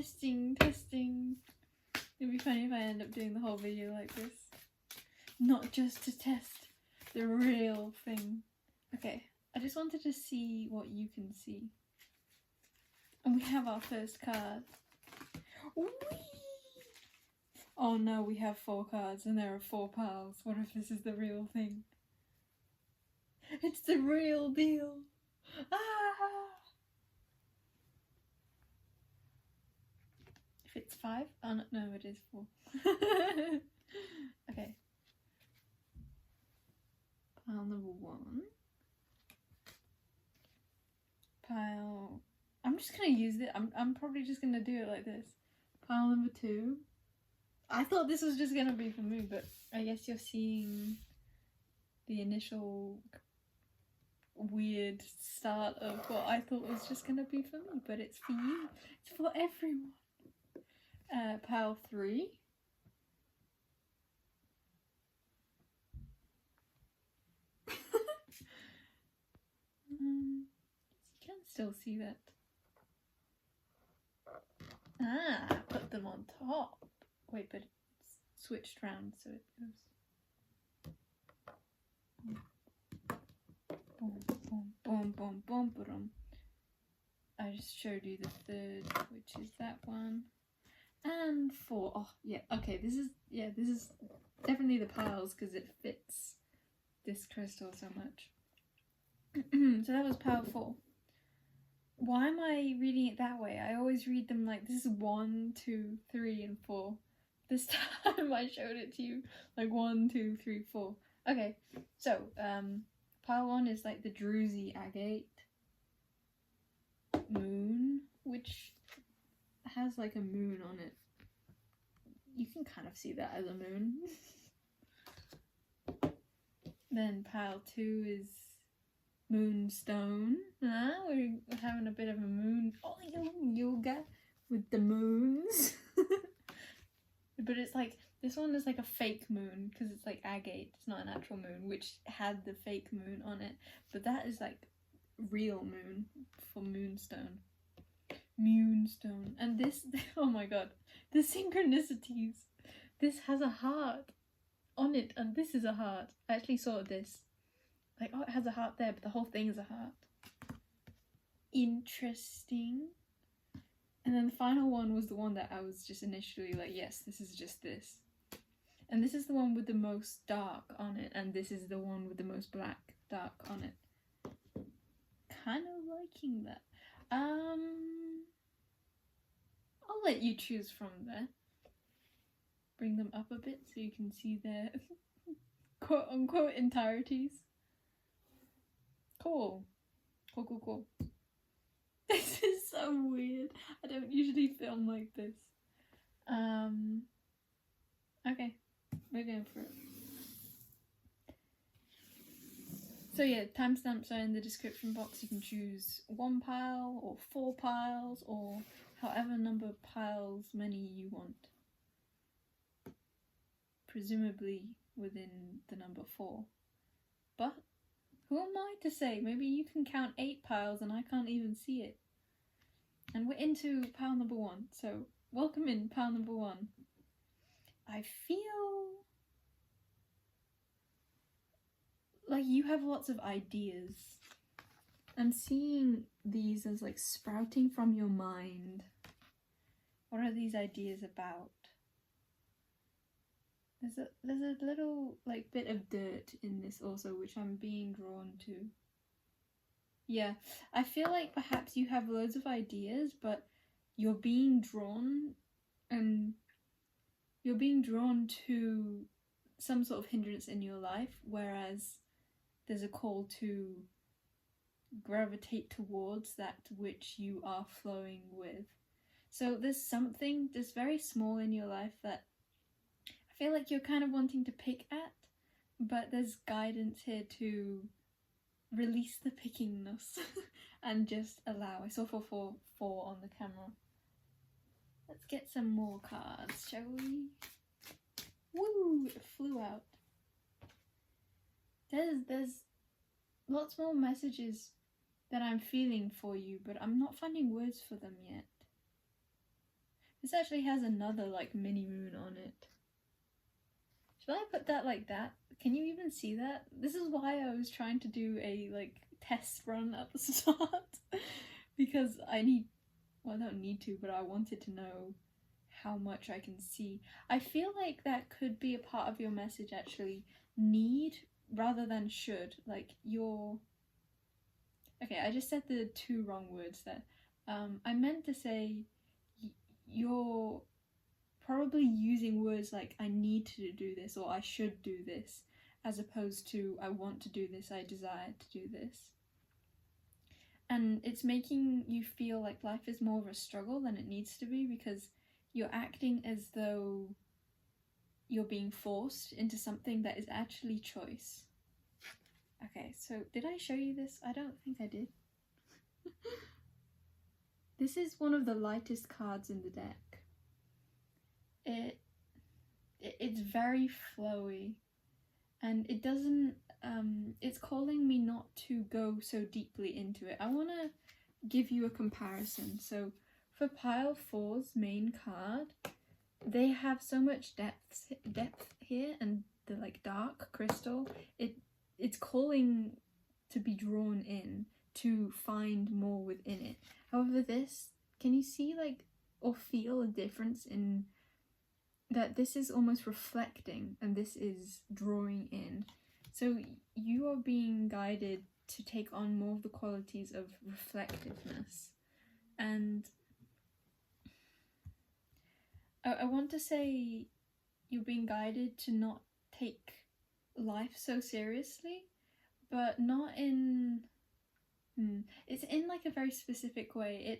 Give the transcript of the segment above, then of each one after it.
testing. It'd be funny if I end up doing the whole video like this. Not just to test the real thing. Okay, I just wanted to see what you can see. And we have our first card. Whee! Oh no, we have 4 cards and there are 4 piles. What if this is the real thing? It's the real deal! Ah! If it's 5? Oh no, it is 4. Okay. Pile number 1. Pile... I'm just gonna use it. I'm probably just gonna do it like this. Pile number 2. I thought this was just gonna be for me, but I guess you're seeing the initial weird start of what I thought was just gonna be for me, but it's for you. It's for everyone. Pile 3. You can still see that. Ah, put them on top. Wait, but it's switched round, so it goes boom, boom, boom, boom, boom, boom. I just showed you the 3rd, which is that one, and 4. Oh yeah, okay. This is definitely the piles because it fits this crystal so much. So that was pile 4. Why am I reading it that way? I always read them like this is 1, 2, 3, and 4. This time I showed it to you like 1, 2, 3, 4. Okay, so pile 1 is like the druzy agate moon, which has like a moon on it. You can kind of see that as a moon. Then pile 2 is Moonstone. We're having a bit of a moon yoga with the moons. But it's like, this one is like a fake moon because it's like agate. It's not an actual moon, which had the fake moon on it. But that is like real moon for Moonstone. Moonstone. And this, oh my god, the synchronicities. This has a heart on it and this is a heart. I actually saw this. Like, oh, it has a heart there, but the whole thing is a heart. Interesting. And then the final one was the one that I was just initially like, yes, this is just this. And this is the one with the most dark on it, and this is the one with the most black dark on it. Kind of liking that. I'll let you choose from there. Bring them up a bit so you can see their quote-unquote entireties. Cool. Cool. This is so weird. I don't usually film like this. Okay, we're going for it. So yeah, timestamps are in the description box. You can choose 1 pile or 4 piles or however number of piles many you want. Presumably within the number 4. But who am I to say? Maybe you can count 8 piles and I can't even see it. And we're into pile number 1. So welcome in pile number 1. I feel like you have lots of ideas. I'm seeing these as like sprouting from your mind. What are these ideas about? There's a little like bit of dirt in this also, which I'm being drawn to. Yeah, I feel like perhaps you have loads of ideas, but you're being drawn, and you're being drawn to some sort of hindrance in your life, whereas there's a call to gravitate towards that which you are flowing with. So there's something just very small in your life that I feel like you're kind of wanting to pick at, but there's guidance here to release the pickingness and just allow. I saw 4 on the camera. Let's get some more cards, shall we? Woo! It flew out. There's lots more messages that I'm feeling for you, but I'm not finding words for them yet. This actually has another like mini moon on it. Should I put that like that? Can you even see that? This is why I was trying to do a like test run at the start. Because I don't need to, but I wanted to know how much I can see. I feel like that could be a part of your message actually. Need rather than should. Like okay, I just said the two wrong words there. I meant to say you're probably using words like I need to do this or I should do this, as opposed to I want to do this, I desire to do this. And it's making you feel like life is more of a struggle than it needs to be, because you're acting as though you're being forced into something that is actually choice. Okay, so did I show you this? I don't think I did. This is one of the lightest cards in the deck. It's very flowy, and it doesn't it's calling me not to go so deeply into it. I want to give you a comparison. So for pile 4's main card, they have so much depth here, and the like dark crystal, it's calling to be drawn in, to find more within it. However, this, can you see like or feel a difference in that? This is almost reflecting and this is drawing in. So you are being guided to take on more of the qualities of reflectiveness. And I want to say you're being guided to not take life so seriously, but not in it's in like a very specific way.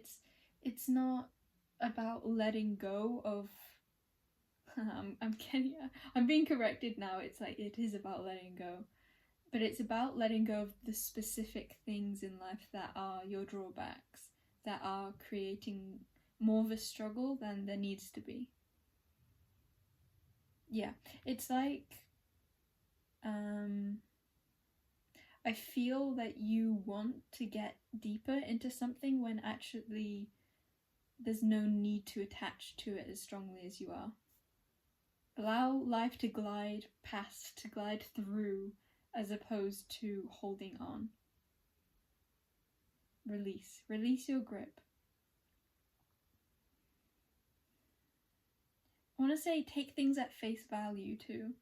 It's not about letting go of I'm being corrected now. It's like it is about letting go, but it's about letting go of the specific things in life that are your drawbacks, that are creating more of a struggle than there needs to be. Yeah, it's like I feel that you want to get deeper into something when actually there's no need to attach to it as strongly as you are. Allow life to glide past, to glide through, as opposed to holding on. Release. Release your grip. I want to say take things at face value too.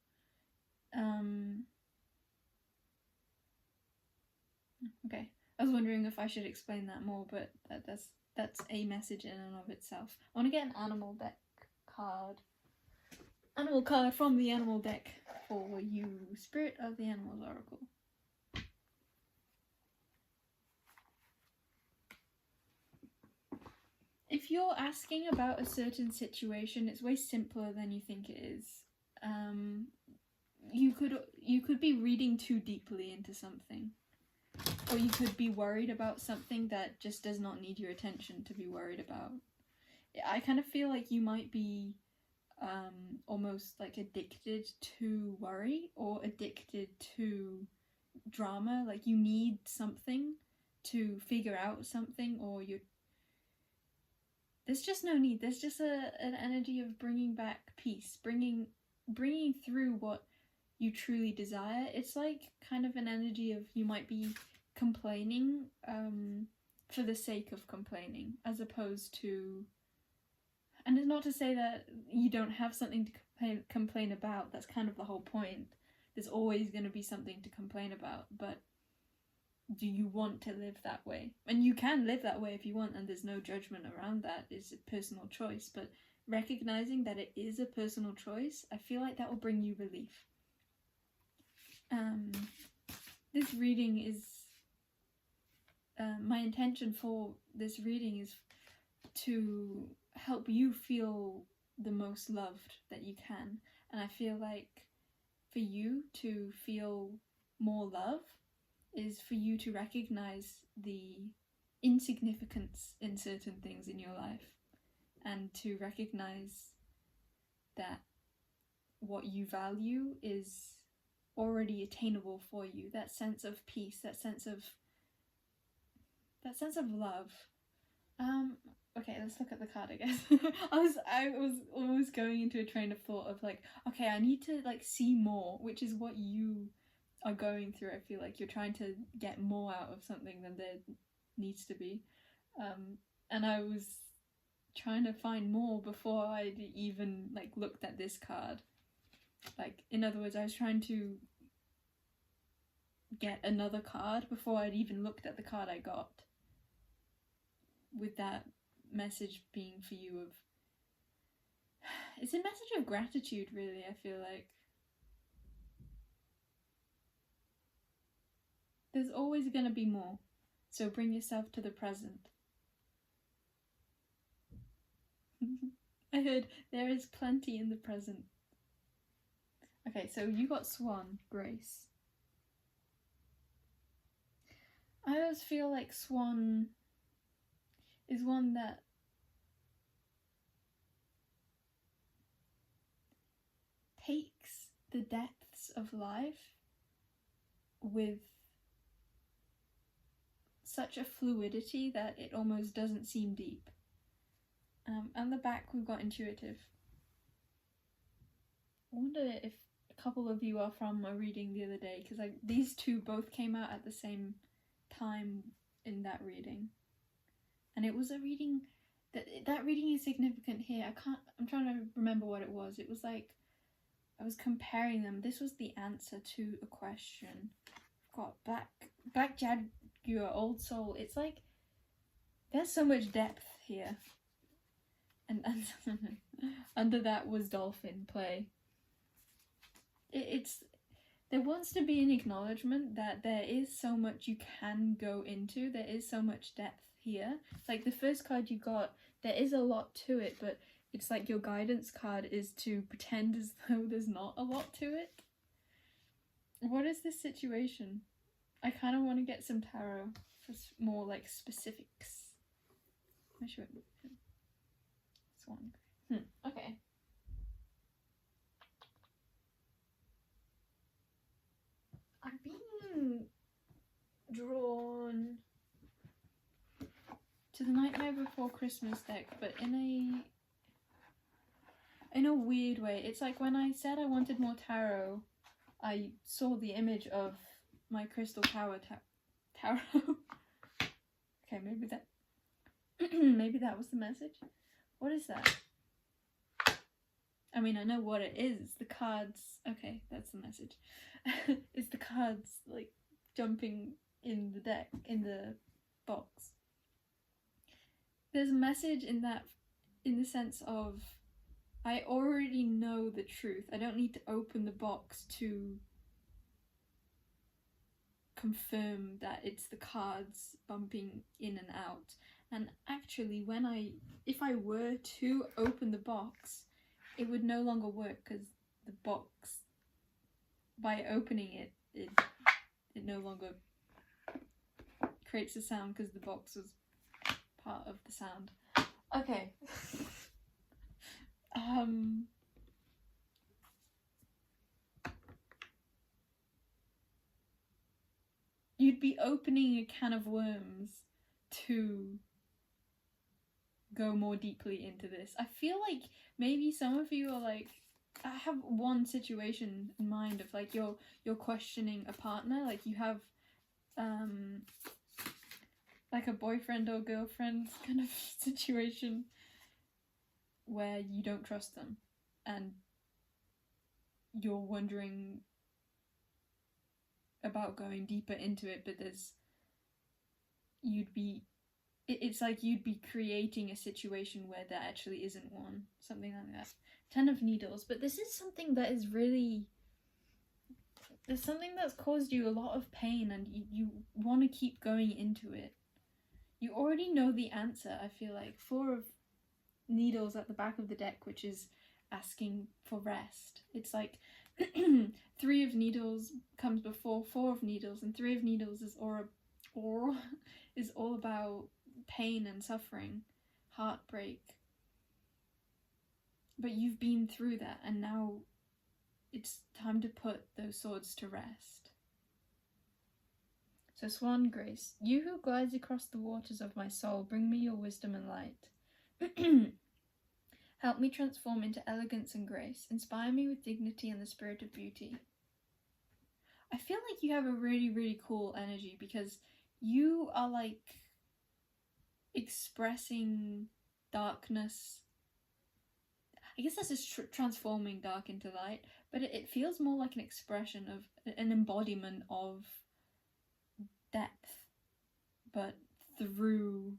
Okay, I was wondering if I should explain that more, but that's a message in and of itself. I want to get an animal deck card. Animal card from the animal deck for you, Spirit of the Animals Oracle. If you're asking about a certain situation, it's way simpler than you think it is. You could be reading too deeply into something, or you could be worried about something that just does not need your attention to be worried about. I kind of feel like you might be almost like addicted to worry or addicted to drama. Like you need something to figure out something, or there's just no need. There's just an energy of bringing back peace, bringing through what you truly desire. It's like kind of an energy of you might be complaining for the sake of complaining, as opposed to, and it's not to say that you don't have something to complain about. That's kind of the whole point. There's always going to be something to complain about, but do you want to live that way? And you can live that way if you want, and there's no judgment around that. It's a personal choice, but recognizing that it is a personal choice, I feel like that will bring you relief. This reading is my intention for this reading is to help you feel the most loved that you can, and I feel like for you to feel more love is for you to recognize the insignificance in certain things in your life, and to recognize that what you value is already attainable for you. That sense of peace, that sense of love. Okay, let's look at the card, I guess. I was always going into a train of thought of like, okay, I need to like see more, which is what you are going through. I feel like you're trying to get more out of something than there needs to be. And I was trying to find more before I'd even like looked at this card. Like, in other words, I was trying to get another card before I'd even looked at the card I got, with that message being for you of, it's a message of gratitude, really. I feel like there's always going to be more, so bring yourself to the present. I heard there is plenty in the present. Okay, so you got Swan, Grace. I always feel like Swan is one that takes the depths of life with such a fluidity that it almost doesn't seem deep. On the back we've got intuitive. I wonder if a couple of you are from a reading the other day, because these two both came out at the same time in that reading, and it was a reading that reading is significant here. I'm trying to remember what it was. It was like I was comparing them. This was the answer to a question. I've got Black Jaguar, Old Soul. It's like there's so much depth here, and under that was Dolphin Play. There wants to be an acknowledgement that there is so much you can go into. There is so much depth here. Like the first card you got, there is a lot to it, but it's like your guidance card is to pretend as though there's not a lot to it. What is this situation? I kind of want to get some tarot for more like specifics. I should. Swan. Okay. I'm being drawn to the Nightmare Before Christmas deck, but in a weird way. It's like when I said I wanted more tarot, I saw the image of my Crystal Tower tarot. Okay, maybe that maybe that was the message. What is that? I mean, I know what it is. The cards. Okay, that's the message. It's the cards like jumping in the deck, in the box. There's a message in that, in the sense of I already know the truth. I don't need to open the box to confirm that it's the cards bumping in and out. And actually, if I were to open the box, it would no longer work, because the box, by opening it, it no longer creates a sound, because the box was part of the sound. Okay. You'd be opening a can of worms to go more deeply into this. I feel like maybe some of you are like, I have one situation in mind of like you're questioning a partner, like you have like a boyfriend or girlfriend kind of situation where you don't trust them and you're wondering about going deeper into it, but it's like you'd be creating a situation where there actually isn't one, something like that. 10 of Needles. But this is something that is really, there's something that's caused you a lot of pain, and you want to keep going into it. You already know the answer, I feel like. 4 of Needles at the back of the deck, which is asking for rest. It's like 3 of Needles comes before 4 of Needles, and 3 of Needles is all about pain and suffering, heartbreak. But you've been through that, and now it's time to put those swords to rest. So Swan Grace, you who glides across the waters of my soul, bring me your wisdom and light. Help me transform into elegance and grace. Inspire me with dignity and the spirit of beauty. I feel like you have a really, really cool energy because you are like expressing darkness. I guess that's just transforming dark into light, but it feels more like an expression of an embodiment of depth, but through.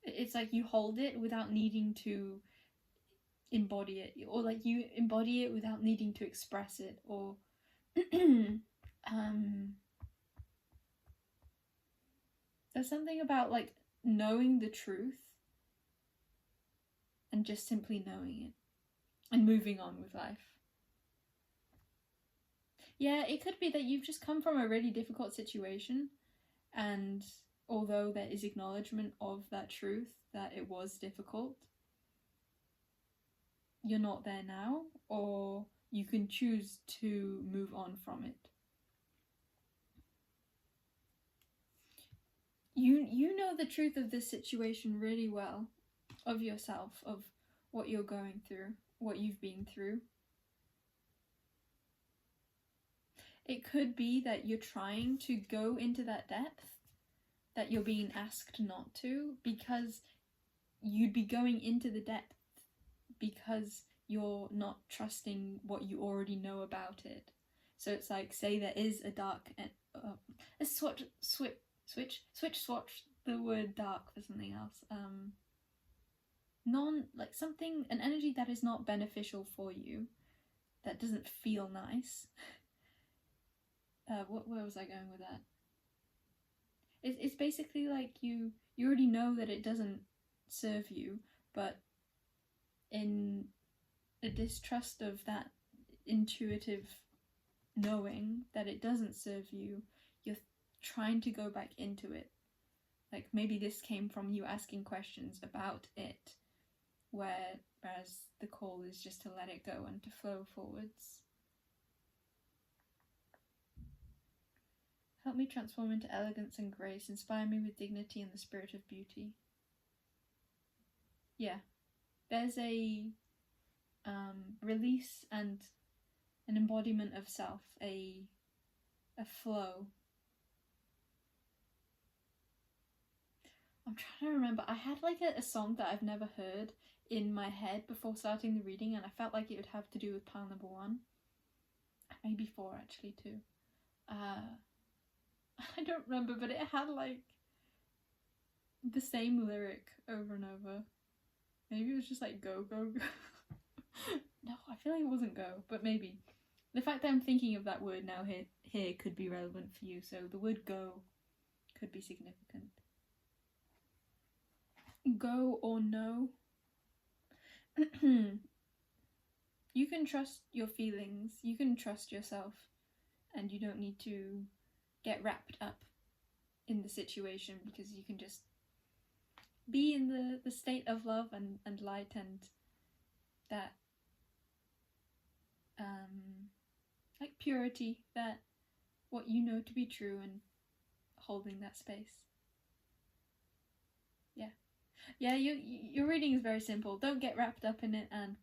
It's like you hold it without needing to embody it, or like you embody it without needing to express it, or there's something about like knowing the truth and just simply knowing it and moving on with life. Yeah, it could be that you've just come from a really difficult situation, and although there is acknowledgement of that truth, that it was difficult, you're not there now, or you can choose to move on from it. You know the truth of this situation really well, of yourself, of what you're going through, what you've been through. It could be that you're trying to go into that depth that you're being asked not to, because you'd be going into the depth because you're not trusting what you already know about it. So it's like, say there is a dark, let's switch the word dark for something else. An energy that is not beneficial for you, that doesn't feel nice. Where was I going with that? It's basically like you already know that it doesn't serve you, but in a distrust of that intuitive knowing that it doesn't serve you, you're trying to go back into it. Like maybe this came from you asking questions about it, whereas the call is just to let it go and to flow forwards. Help me transform into elegance and grace. Inspire me with dignity and the spirit of beauty. Yeah, there's a release and an embodiment of self, a flow. I'm trying to remember. I had like a song that I've never heard in my head before starting the reading, and I felt like it would have to do with pile number 1. Maybe 4 actually too. I don't remember, but it had like the same lyric over and over. Maybe it was just like go, go, go. No, I feel like it wasn't go, but maybe. The fact that I'm thinking of that word now here could be relevant for you, so the word go could be significant. Go or no. You can trust your feelings, you can trust yourself, and you don't need to get wrapped up in the situation, because you can just be in the state of love and light, and that like purity, that what you know to be true, and holding that space. Yeah, your reading is very simple. Don't get wrapped up in it, and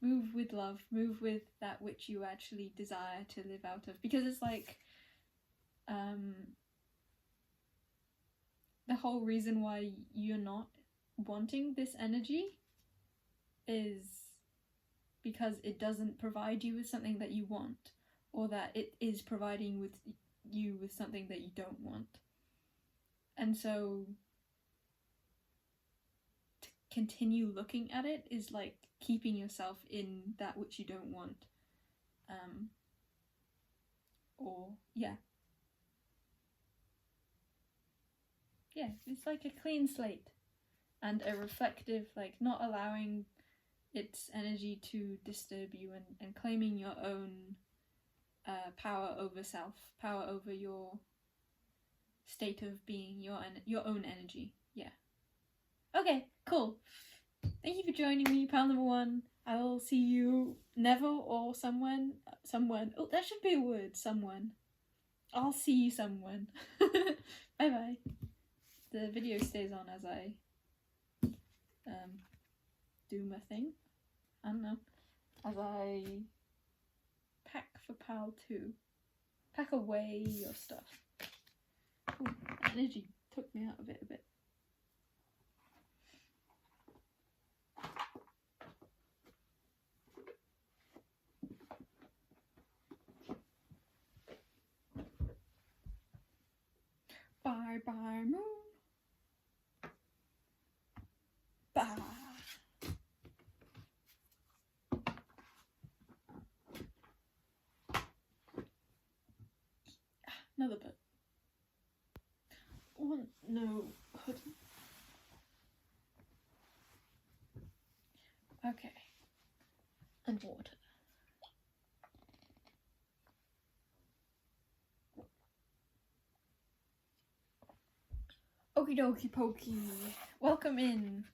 move with love, move with that which you actually desire to live out of, because it's like the whole reason why you're not wanting this energy is because it doesn't provide you with something that you want, or that it is providing you with something that you don't want. And so to continue looking at it is like keeping yourself in that which you don't want. Yeah, it's like a clean slate and a reflective, like not allowing its energy to disturb you, and claiming your own power over self, power over your state of being, your own energy. Yeah. Okay, cool. Thank you for joining me, pal number 1. I will see you never or someone. Oh, that should be a word, someone. I'll see you someone. Bye bye. The video stays on as I do my thing. I don't know. As I pack for Pal 2. Pack away your stuff. Ooh, energy took me out of it a bit. Bye bye moon. Bye. Another bit. Oh no. Okay. And water. Okie dokie pokey. Welcome in.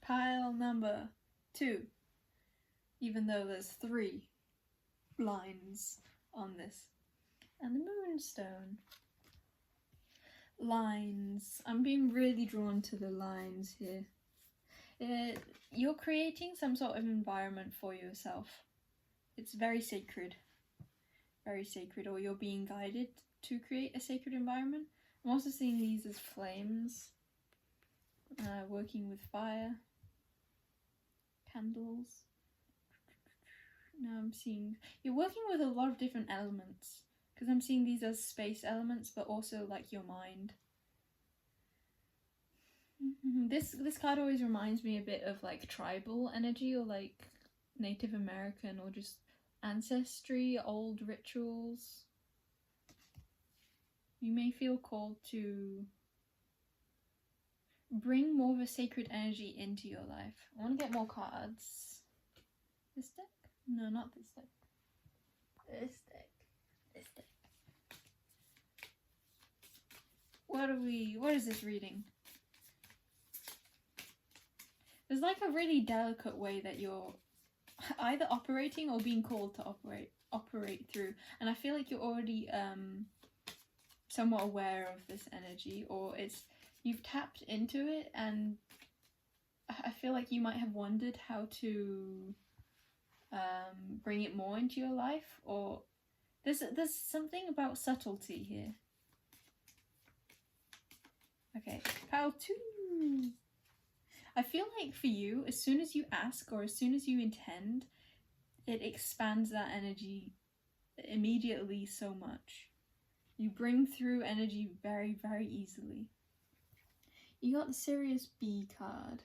Pile number 2. Even though there's 3 lines on this. And the Moonstone. Lines. I'm being really drawn to the lines here. You're creating some sort of environment for yourself. It's very sacred. Very sacred, or you're being guided to create a sacred environment. I'm also seeing these as flames. Working with fire. Candles. Now I'm seeing... You're working with a lot of different elements. Because I'm seeing these as space elements, but also like your mind. This card always reminds me a bit of like tribal energy, or like Native American, or just ancestry, old rituals. You may feel called to bring more of a sacred energy into your life. I want to get more cards. This deck? No, not this deck. This deck. This deck. What is this reading? There's like a really delicate way that you're either operating or being called to operate through. And I feel like you're already somewhat aware of this energy, or you've tapped into it, and I feel like you might have wondered how to bring it more into your life, or there's something about subtlety here. Okay, pile 2. I feel like for you, as soon as you ask or as soon as you intend, it expands that energy immediately so much. You bring through energy very, very easily. You got the Sirius B card.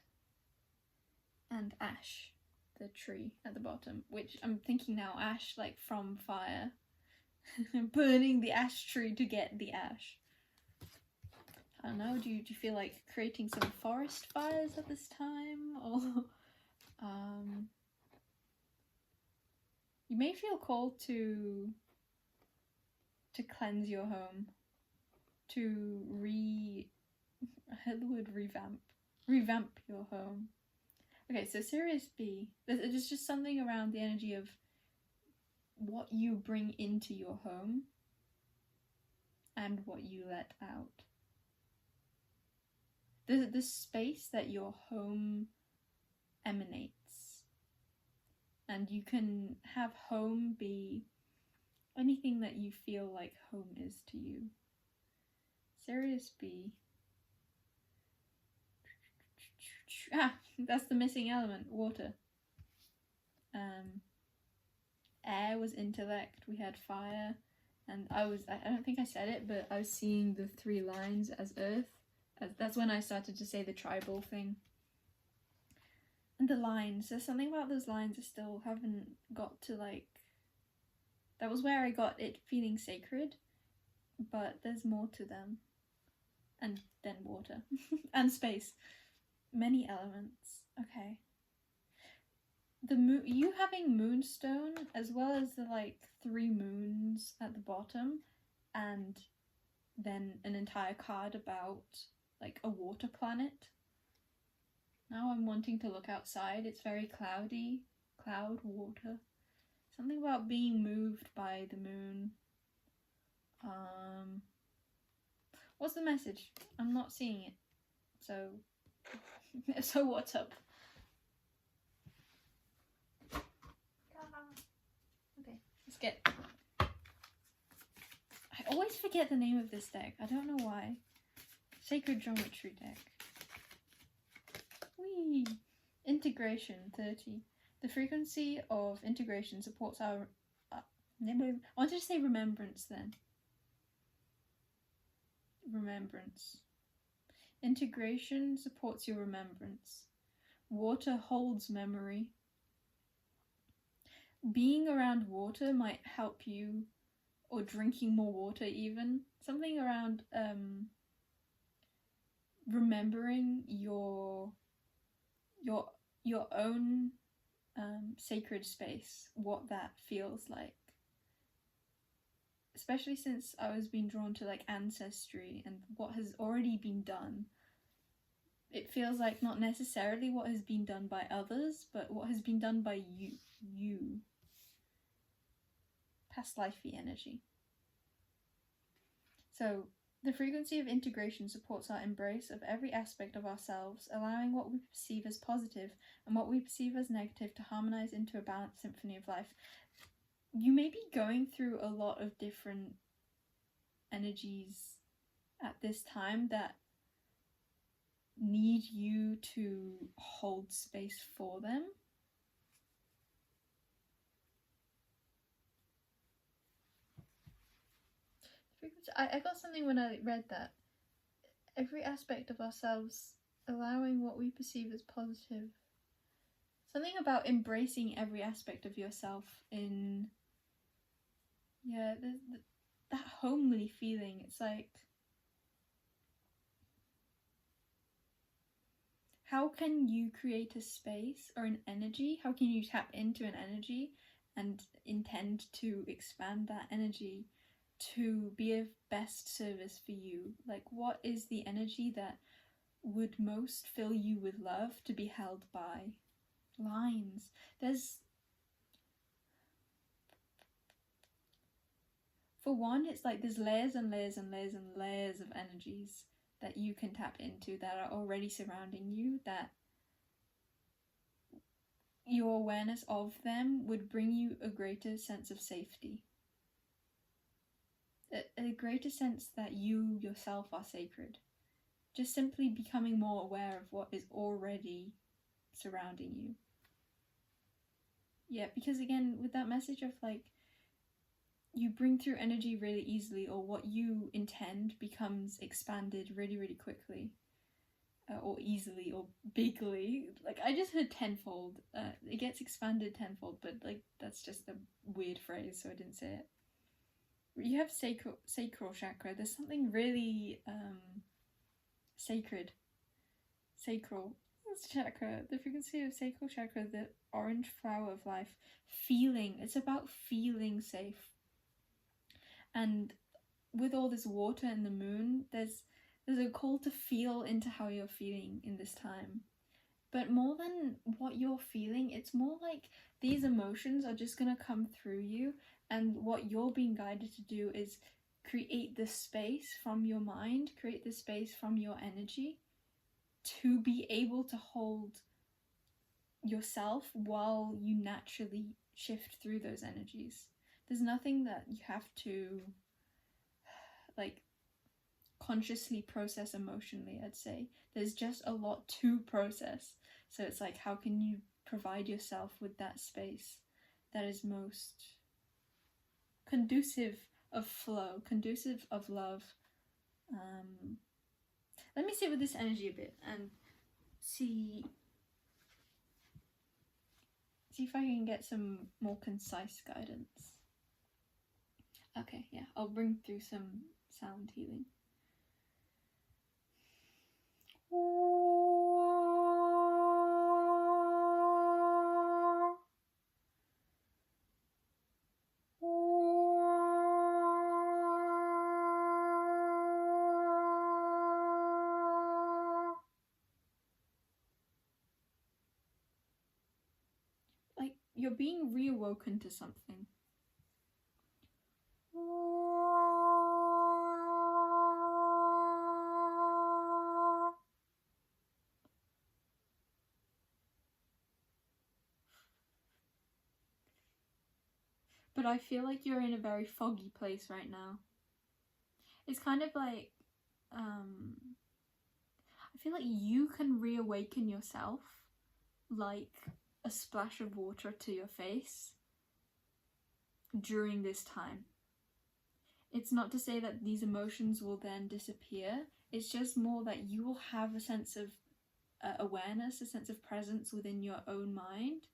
And Ash, the tree at the bottom, which I'm thinking now, ash like from fire. Burning the ash tree to get the ash. I don't know, do you feel like creating some forest fires at this time? Or you may feel called to cleanse your home, to revamp your home. Okay, so Sirius B, there's just something around the energy of what you bring into your home and what you let out. The space that your home emanates. And you can have home be anything that you feel like home is to you. Sirius B. Ah, that's the missing element, water. Air was intellect, we had fire, and I don't think I said it, but I was seeing the 3 lines as earth. That's when I started to say the tribal thing. And the lines, there's something about those lines I still haven't got to like... That was where I got it feeling sacred, but there's more to them. And then water. And space. Many elements. Okay. You having Moonstone, as well as the like 3 moons at the bottom, and then an entire card about like a water planet. Now I'm wanting to look outside. It's very cloudy. Cloud, water. Something about being moved by the moon. What's the message? I'm not seeing it. So what's up? Okay, let's get. I always forget the name of this deck. I don't know why. Sacred Geometry deck. Whee! Integration 30. The frequency of integration supports our. I wanted to say remembrance then. Remembrance. Integration supports your remembrance. Water holds memory. Being around water might help you, or drinking more water even. Something around remembering your own sacred space, what that feels like. Especially since I was being drawn to like ancestry and what has already been done. It feels like not necessarily what has been done by others, but what has been done by you. Past lifey energy. So, the frequency of integration supports our embrace of every aspect of ourselves, allowing what we perceive as positive and what we perceive as negative to harmonize into a balanced symphony of life. You may be going through a lot of different energies at this time that need you to hold space for them. I got something when I read that. Every aspect of ourselves, allowing what we perceive as positive. Something about embracing every aspect of yourself in... Yeah, that homely feeling. It's like... How can you create a space or an energy? How can you tap into an energy and intend to expand that energy to be of best service for you? Like, what is the energy that would most fill you with love to be held by? Lines. For one, it's like there's layers and layers and layers and layers of energies that you can tap into that are already surrounding you, that your awareness of them would bring you a greater sense of safety. A greater sense that you yourself are sacred. Just simply becoming more aware of what is already surrounding you. Yeah, because again, with that message of like, you bring through energy really easily, or what you intend becomes expanded really, really quickly. Or easily, or bigly. Like, I just heard tenfold. It gets expanded tenfold, but like, that's just a weird phrase, so I didn't say it. You have sacral chakra. There's something really sacred. Sacral chakra. The frequency of sacral chakra, the orange flower of life. Feeling. It's about feeling safe. And with all this water and the moon, there's a call to feel into how you're feeling in this time. But more than what you're feeling, it's more like these emotions are just going to come through you, and what you're being guided to do is create the space from your mind, create the space from your energy to be able to hold yourself while you naturally shift through those energies. There's nothing that you have to like consciously process emotionally, I'd say. There's just a lot to process. So it's like, how can you provide yourself with that space that is most conducive of flow, conducive of love? Let me sit with this energy a bit and see if I can get some more concise guidance. Okay, yeah, I'll bring through some sound healing. Like, you're being reawoken to something. but I feel like you're in a very foggy place right now. It's kind of like, I feel like you can reawaken yourself like a splash of water to your face during this time. It's not to say that these emotions will then disappear. It's just more that you will have a sense of awareness, a sense of presence within your own mind,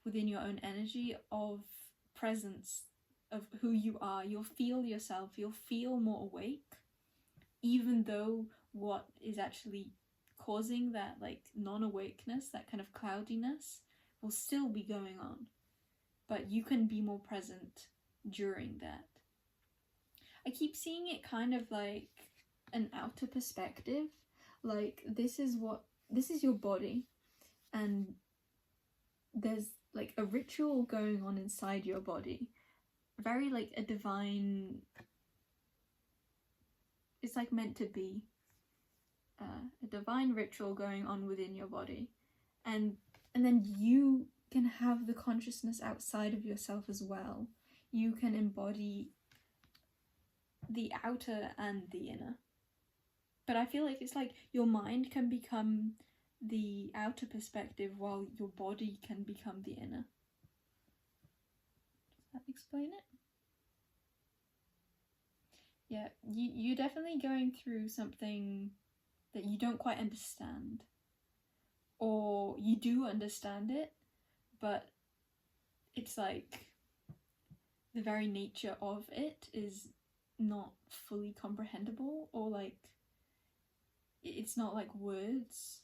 within your own energy, of presence of who you are. You'll feel yourself, you'll feel more awake, even though what is actually causing that like non-awakeness, that kind of cloudiness, will still be going on, but you can be more present during that. I keep seeing it kind of like an outer perspective, like this is your body, and there's like a ritual going on inside your body, very like a divine, it's like meant to be a divine ritual going on within your body, and then you can have the consciousness outside of yourself as well. You can embody the outer and the inner, but I feel like it's like your mind can become the outer perspective while your body can become the inner. Does that explain it? Yeah, you're definitely going through something that you don't quite understand, or you do understand it, but it's like the very nature of it is not fully comprehensible, or like it's not like words.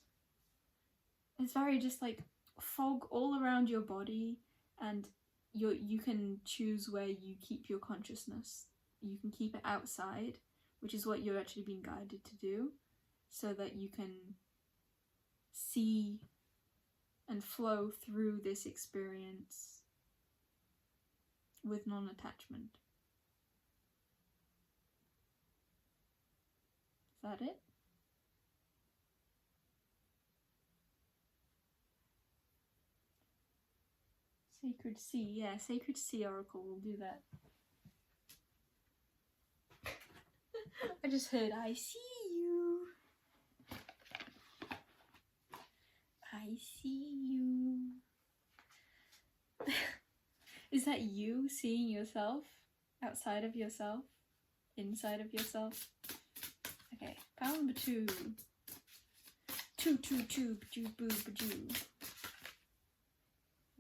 It's very just like fog all around your body, and you can choose where you keep your consciousness. You can keep it outside, which is what you're actually being guided to do, so that you can see and flow through this experience with non-attachment. Is that it? Sacred Sea, yeah, Sacred Sea Oracle will do that. I just heard, I see you. I see you. Is that you seeing yourself outside of yourself? Inside of yourself? Okay, pile number 2. 2, 2, 2, ba-doo, boo, ba-doo.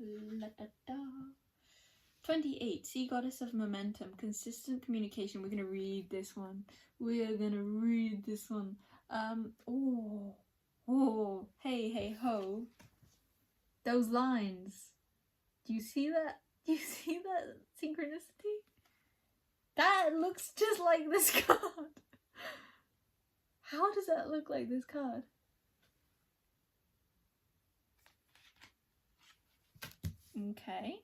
La-da-da. 28, Sea Goddess of Momentum, Consistent Communication. We're going to read this one. Hey, hey, ho. Those lines. Do you see that? Do you see that synchronicity? That looks just like this card. How does that look like this card? Okay.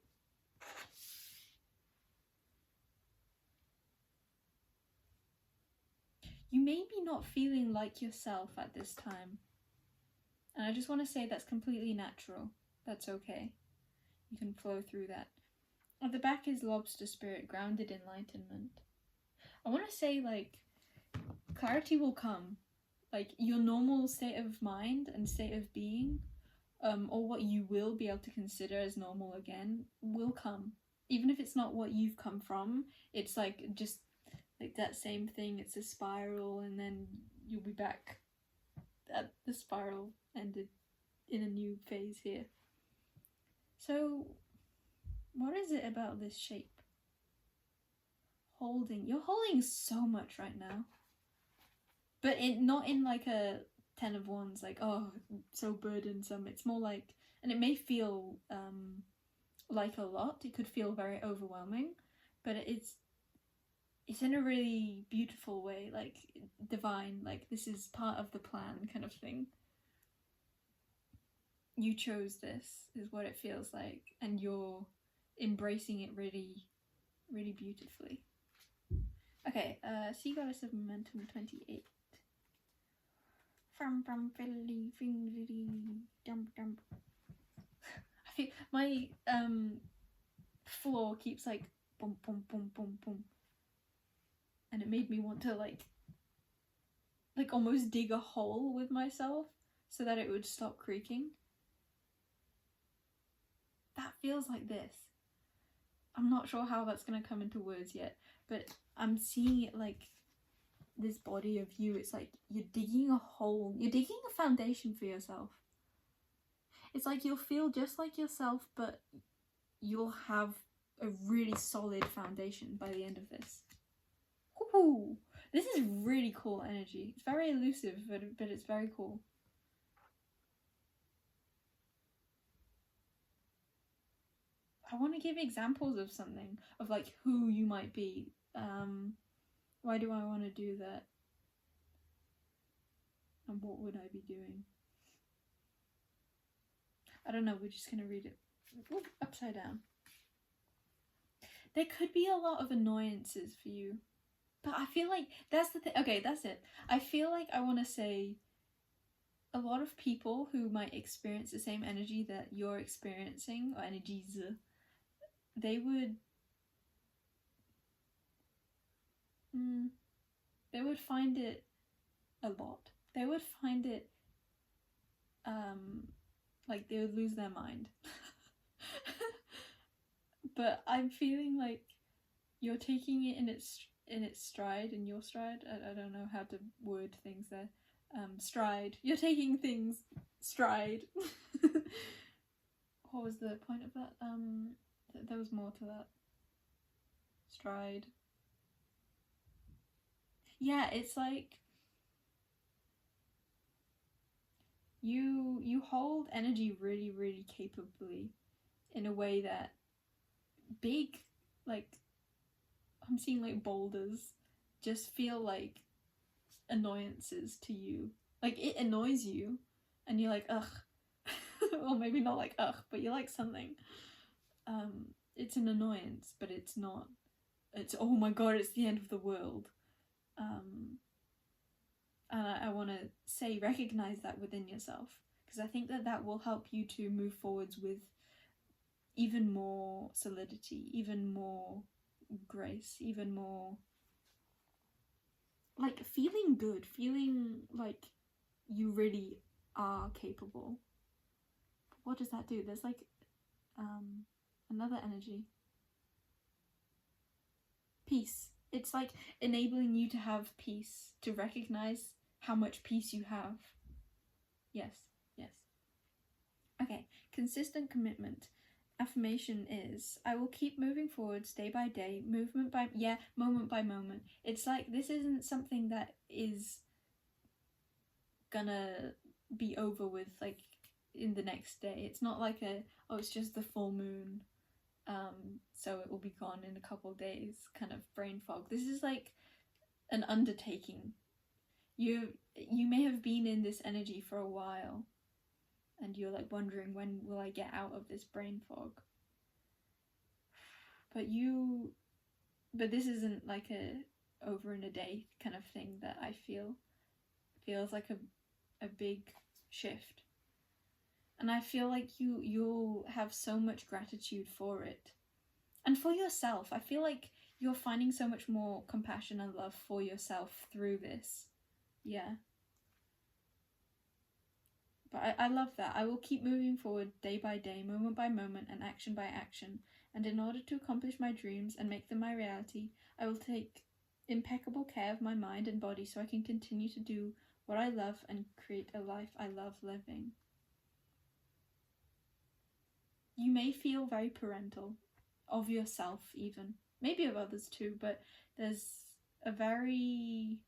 You may be not feeling like yourself at this time. And I just want to say that's completely natural. That's okay. You can flow through that. At the back is Lobster Spirit, Grounded Enlightenment. I want to say, like, clarity will come. Like, your normal state of mind and state of being, or what you will be able to consider as normal again, will come. Even if it's not what you've come from, it's like just like that same thing. It's a spiral, and then you'll be back at the spiral ended in a new phase here. So, what is it about this shape? You're holding so much right now, but not in like a 10 of Wands, like, oh, so burdensome. It's more like, and it may feel like a lot. It could feel very overwhelming, but it's in a really beautiful way, like divine, like this is part of the plan kind of thing. You chose this, is what it feels like, and you're embracing it really, really beautifully. Okay, Sea Goddess of Momentum 28. I feel my floor keeps like boom, boom, boom, boom, boom. And it made me want to like almost dig a hole with myself so that it would stop creaking. That feels like this. I'm not sure how that's going to come into words yet, but I'm seeing it like this body of you. It's like you're digging a hole. You're digging a foundation for yourself. It's like you'll feel just like yourself, but you'll have a really solid foundation by the end of this. Ooh, this is really cool energy. It's very elusive, but it's very cool. I want to give examples of something, of like who you might be. Why do I want to do that? And what would I be doing? I don't know, we're just going to read it upside down. There could be a lot of annoyances for you. But I feel like that's the thing. Okay, that's it. I feel like I want to say a lot of people who might experience the same energy that you're experiencing, or energies, they would find it a lot. They would find it like they would lose their mind. But I'm feeling like you're taking it in its stride, in your stride. I don't know how to word things there. Stride. You're taking things stride. What was the point of that? There was more to that. Stride. Yeah, it's like you hold energy really, really capably in a way that big, like, I'm seeing like boulders just feel like annoyances to you. Like, it annoys you and you're like, ugh. Or maybe not like ugh, but you like something. It's an annoyance, but it's not. It's, oh my god, it's the end of the world. And I want to say, recognize that within yourself, because I think that will help you to move forwards with even more solidity, even more grace, even more like feeling good, feeling like you really are capable. What does that do? There's like another energy. Peace. It's like enabling you to have peace, to recognize how much peace you have. Yes, yes. Okay, consistent commitment. Affirmation is, I will keep moving forwards day by day, moment by moment. It's like this isn't something that is gonna be over with like in the next day. It's not like it's just the full moon, so it will be gone in a couple of days kind of brain fog. This is like an undertaking. You may have been in this energy for a while and you're like wondering, when will I get out of this brain fog? But this isn't like a over in a day kind of thing that I feel. It feels like a big shift. And I feel like you'll have so much gratitude for it. And for yourself, I feel like you're finding so much more compassion and love for yourself through this. Yeah. But I love that. I will keep moving forward day by day, moment by moment, and action by action. And in order to accomplish my dreams and make them my reality, I will take impeccable care of my mind and body so I can continue to do what I love and create a life I love living. You may feel very parental, of yourself even, maybe of others too, but there's a very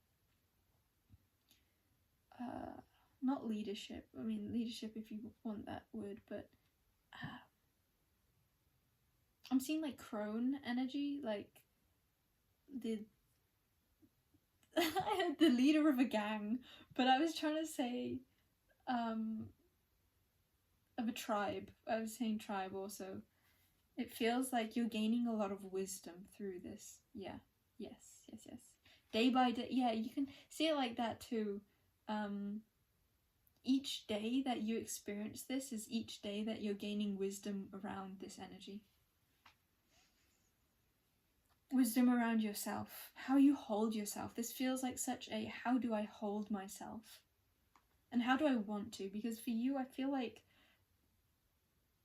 not leadership, I mean leadership if you want that word, but I'm seeing like crone energy, like the the leader of a gang, but I was trying to say of a tribe. I was saying tribe also. It feels like you're gaining a lot of wisdom through this. Yeah. Yes. Day by day. Yeah, you can see it like that too. Each day that you experience this is each day that you're gaining wisdom around this energy. wisdom around yourself, how you hold yourself. This feels like such a how do I hold myself? And how do I want to? Because for you, I feel like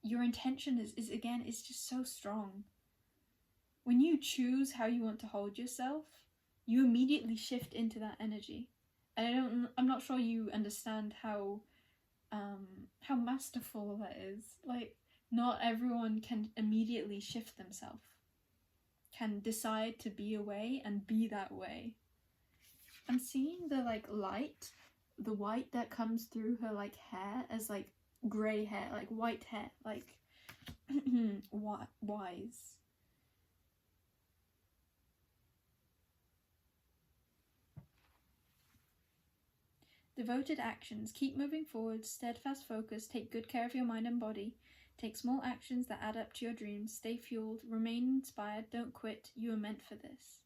your intention is again, it's just so strong. When you choose how you want to hold yourself, you immediately shift into that energy. And I'm not sure you understand how masterful that is. Like, not everyone can immediately shift themselves, can decide to be away and be that way. I'm seeing the like light, the white that comes through her like hair as like grey hair, like white hair, like wise. Devoted actions. Keep moving forward, steadfast focus, take good care of your mind and body. Take small actions that add up to your dreams. Stay fueled, remain inspired, don't quit. You are meant for this.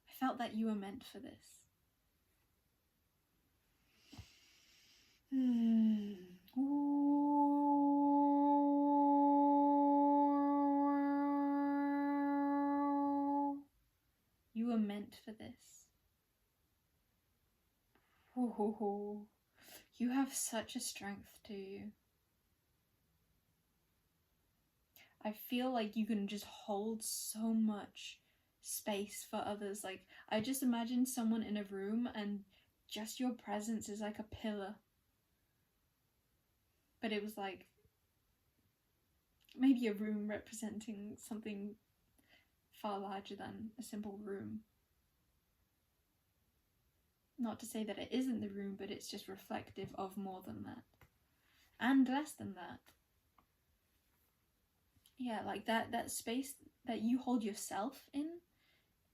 I felt that you were meant for this. You were meant for this. You have such a strength to you. I feel like you can just hold so much space for others. Like, I just imagine someone in a room and just your presence is like a pillar. But it was like maybe a room representing something far larger than a simple room. Not to say that it isn't the room, but it's just reflective of more than that. And less than that. Yeah, like that space that you hold yourself in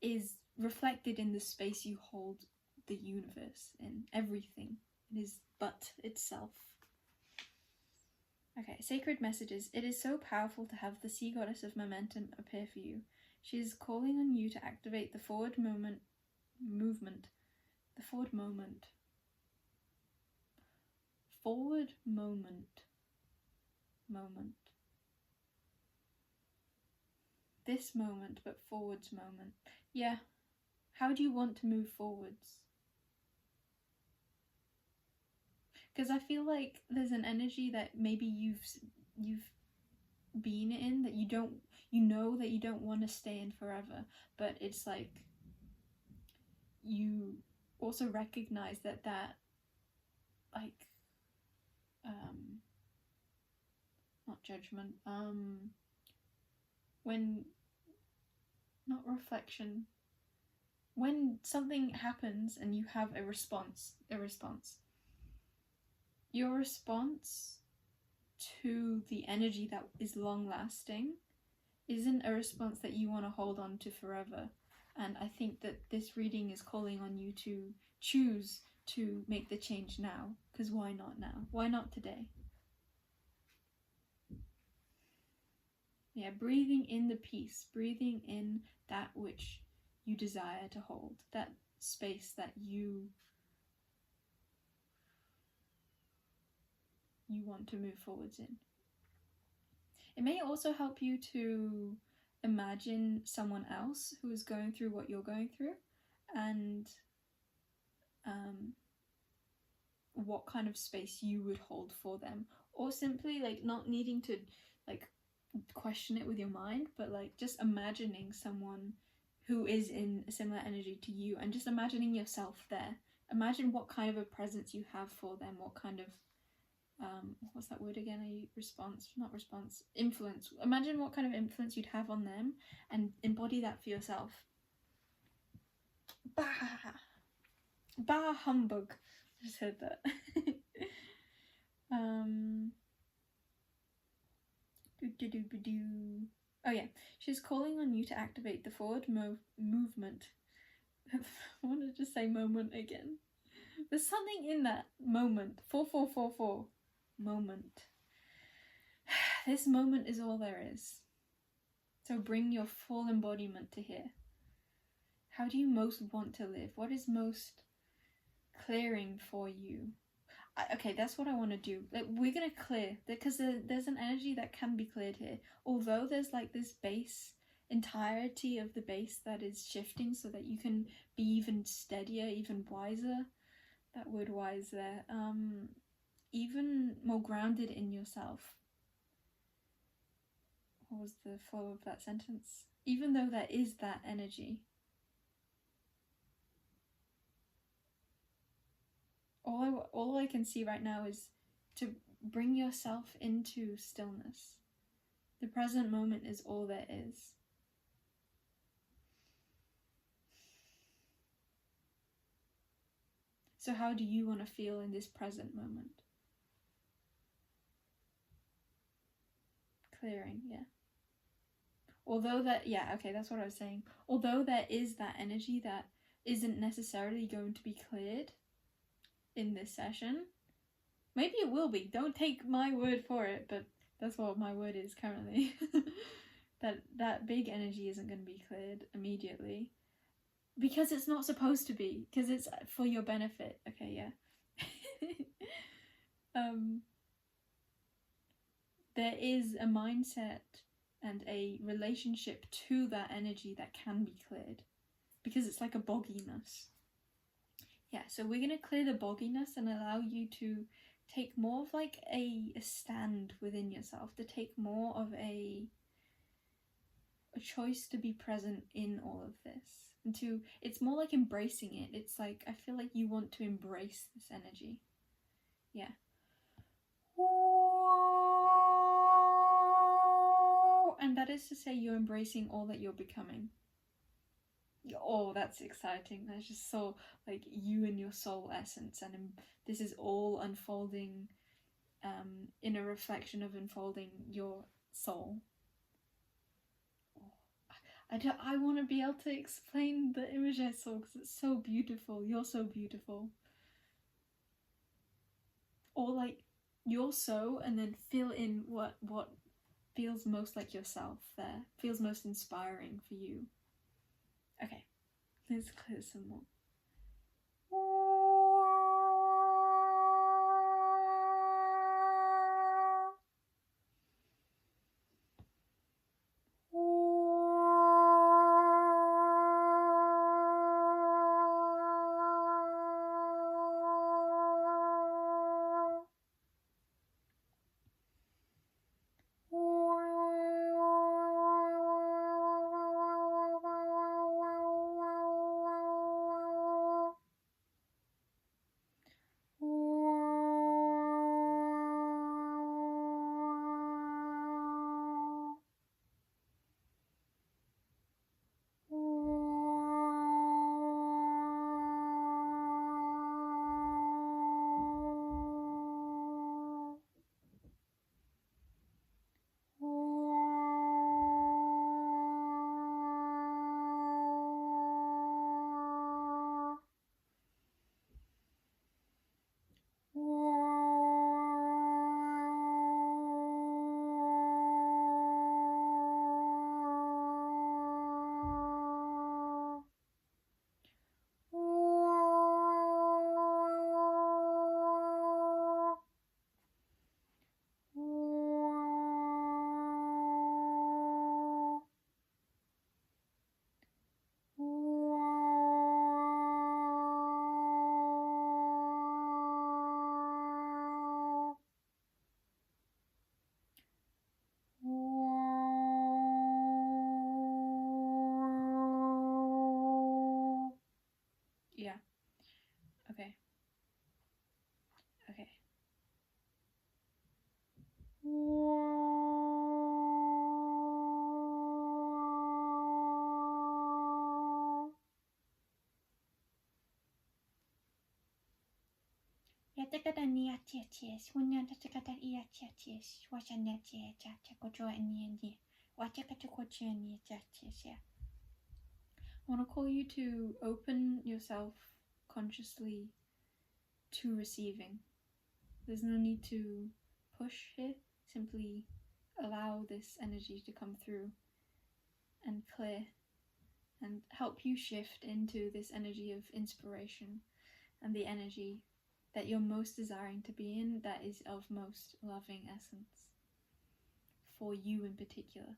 is reflected in the space you hold the universe in. Everything. It is but itself. Okay, sacred messages. It is so powerful to have the sea goddess of momentum appear for you. She is calling on you to activate the forward movement. The forward moment. Forward moment. This moment, but forwards moment. Yeah. How do you want to move forwards? Because I feel like there's an energy that maybe you've been in that you know that you don't want to stay in forever, but it's like you also recognize that like not judgment, when not reflection, when something happens and you have a response, your response to the energy that is long lasting isn't a response that you want to hold on to forever. And I think that this reading is calling on you to choose to make the change now, because why not now? Why not today? Yeah, breathing in the peace, breathing in that which you desire to hold, that space that you want to move forwards in. It may also help you to imagine someone else who is going through what you're going through, and what kind of space you would hold for them, or simply like not needing to like question it with your mind, but like just imagining someone who is in a similar energy to you and just imagining yourself there. Imagine what kind of a presence you have for them, what kind of what's that word again? Influence. Imagine what kind of influence you'd have on them and embody that for yourself. Bah humbug. I just heard that. Oh yeah, she's calling on you to activate the forward movement. I wanted to say moment again. There's something in that moment. 4444. Moment. This moment is all there is. So bring your full embodiment to here. How do you most want to live? What is most clearing for you? Okay, that's what I want to do. Like, we're going to clear, because there's an energy that can be cleared here. Although there's like this base entirety of the base that is shifting so that you can be even steadier, even wiser. That word wise there. Even more grounded in yourself. What was the flow of that sentence? Even though there is that energy. All I can see right now is to bring yourself into stillness. The present moment is all there is. So how do you want to feel in this present moment? Clearing, yeah. Although that, yeah, okay, that's what I was saying. Although there is that energy that isn't necessarily going to be cleared in this session, maybe it will be. Don't take my word for it, but that's what my word is currently. that big energy isn't going to be cleared immediately. Because it's not supposed to be. Because it's for your benefit. Okay, yeah. There is a mindset and a relationship to that energy that can be cleared. Because it's like a bogginess. Yeah, so we're going to clear the bogginess and allow you to take more of like a stand within yourself. To take more of a choice to be present in all of this. And to, it's more like embracing it. It's like, I feel like you want to embrace this energy. Yeah. And that is to say you're embracing all that you're becoming. Oh, that's exciting. That's just so like you and your soul essence, and this is all unfolding in a reflection of unfolding your soul. I want to be able to explain the image I saw because it's so beautiful. You're so beautiful. Or like you're so, and then fill in what feels most like yourself there. Feels most inspiring for you. Okay, let's clear some more. Yeah. Okay. Okay. I want to call you to open yourself consciously to receiving. There's no need to push here, simply allow this energy to come through and clear and help you shift into this energy of inspiration and the energy that you're most desiring to be in, that is of most loving essence for you in particular.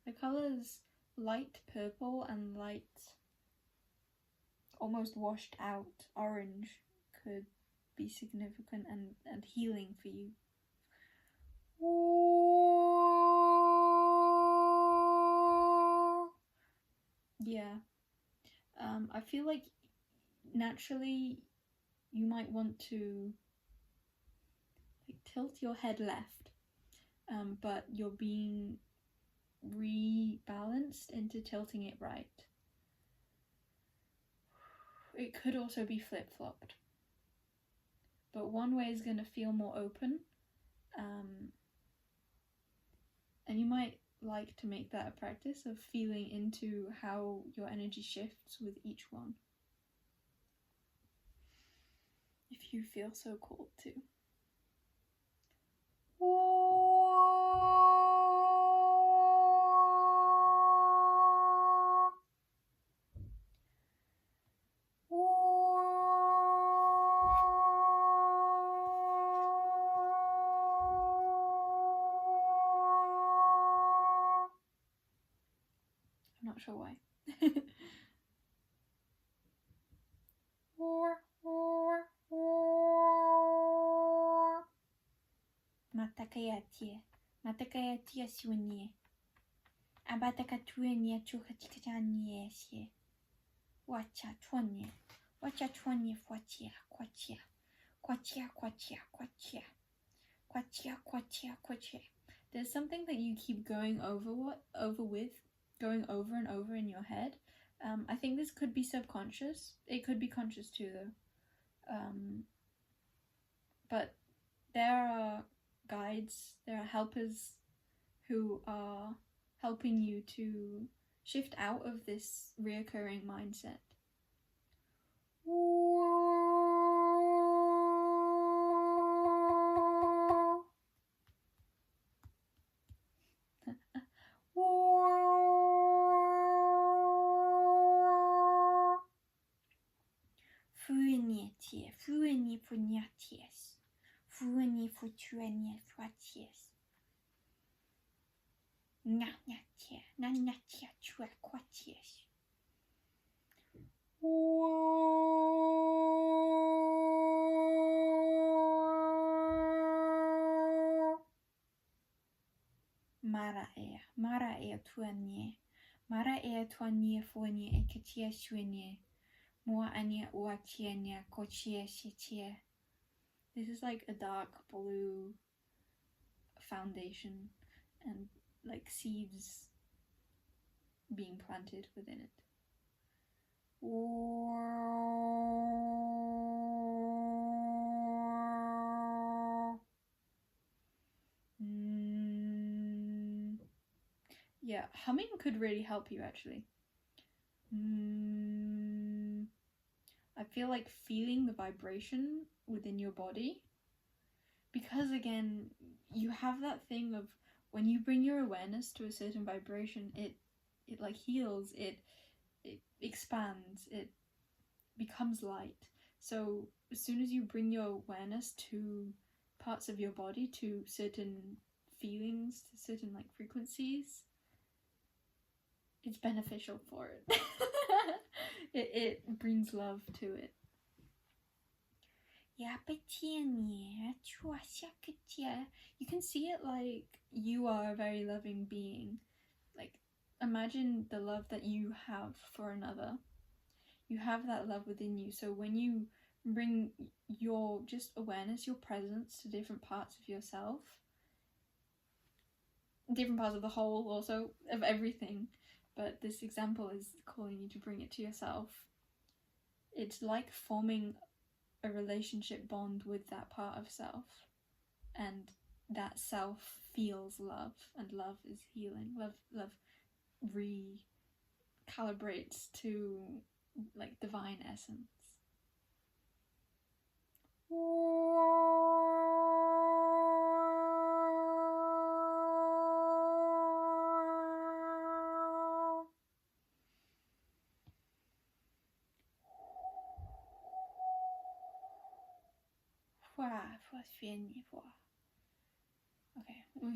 The colors light purple and light, almost washed out orange could be significant and healing for you. Yeah. I feel like naturally you might want to tilt your head left, but you're being rebalanced into tilting it right. It could also be flip-flopped, but one way is going to feel more open, and you might like to make that a practice of feeling into how your energy shifts with each one, if you feel so called to. I'm not sure why. Matakayatia sunie. Abatakatuenia chukachikachanie. Wacha tuonye fuachia. Quachia. There's something that you keep going over and over in your head. I think this could be subconscious. It could be conscious too, though. But there are guides, there are helpers who are helping you to shift out of this reoccurring mindset. Fueni puniaties. Fueni futuenia fuaties. Nanatia chua quaties. Mara e tuanie fuenie e katia suenie. Mua ania uachienia kochie shichie. This is like a dark blue foundation and like seeds being planted within it. Yeah, humming could really help you actually. I feel like feeling the vibration within your body, because again, you have that thing of when you bring your awareness to a certain vibration, it like heals, it expands, it becomes light. So as soon as you bring your awareness to parts of your body, to certain feelings, to certain like frequencies, it's beneficial for it. It brings love to it. You can see it like you are a very loving being. Like, imagine the love that you have for another. You have that love within you. So when you bring your just awareness, your presence to different parts of yourself, different parts of the whole also, of everything, but this example is calling you to bring it to yourself. It's like forming a relationship bond with that part of self, and that self feels love, and love is healing. Love recalibrates to like divine essence. Okay, we're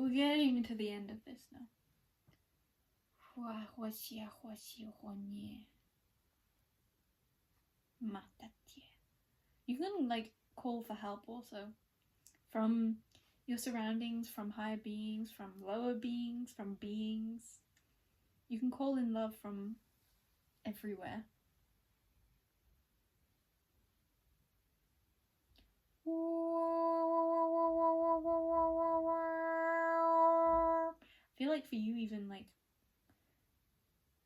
getting into the end of this now. You can like call for help also from your surroundings, from higher beings, from lower beings, from beings. You can call in love from everywhere. I feel like for you, even like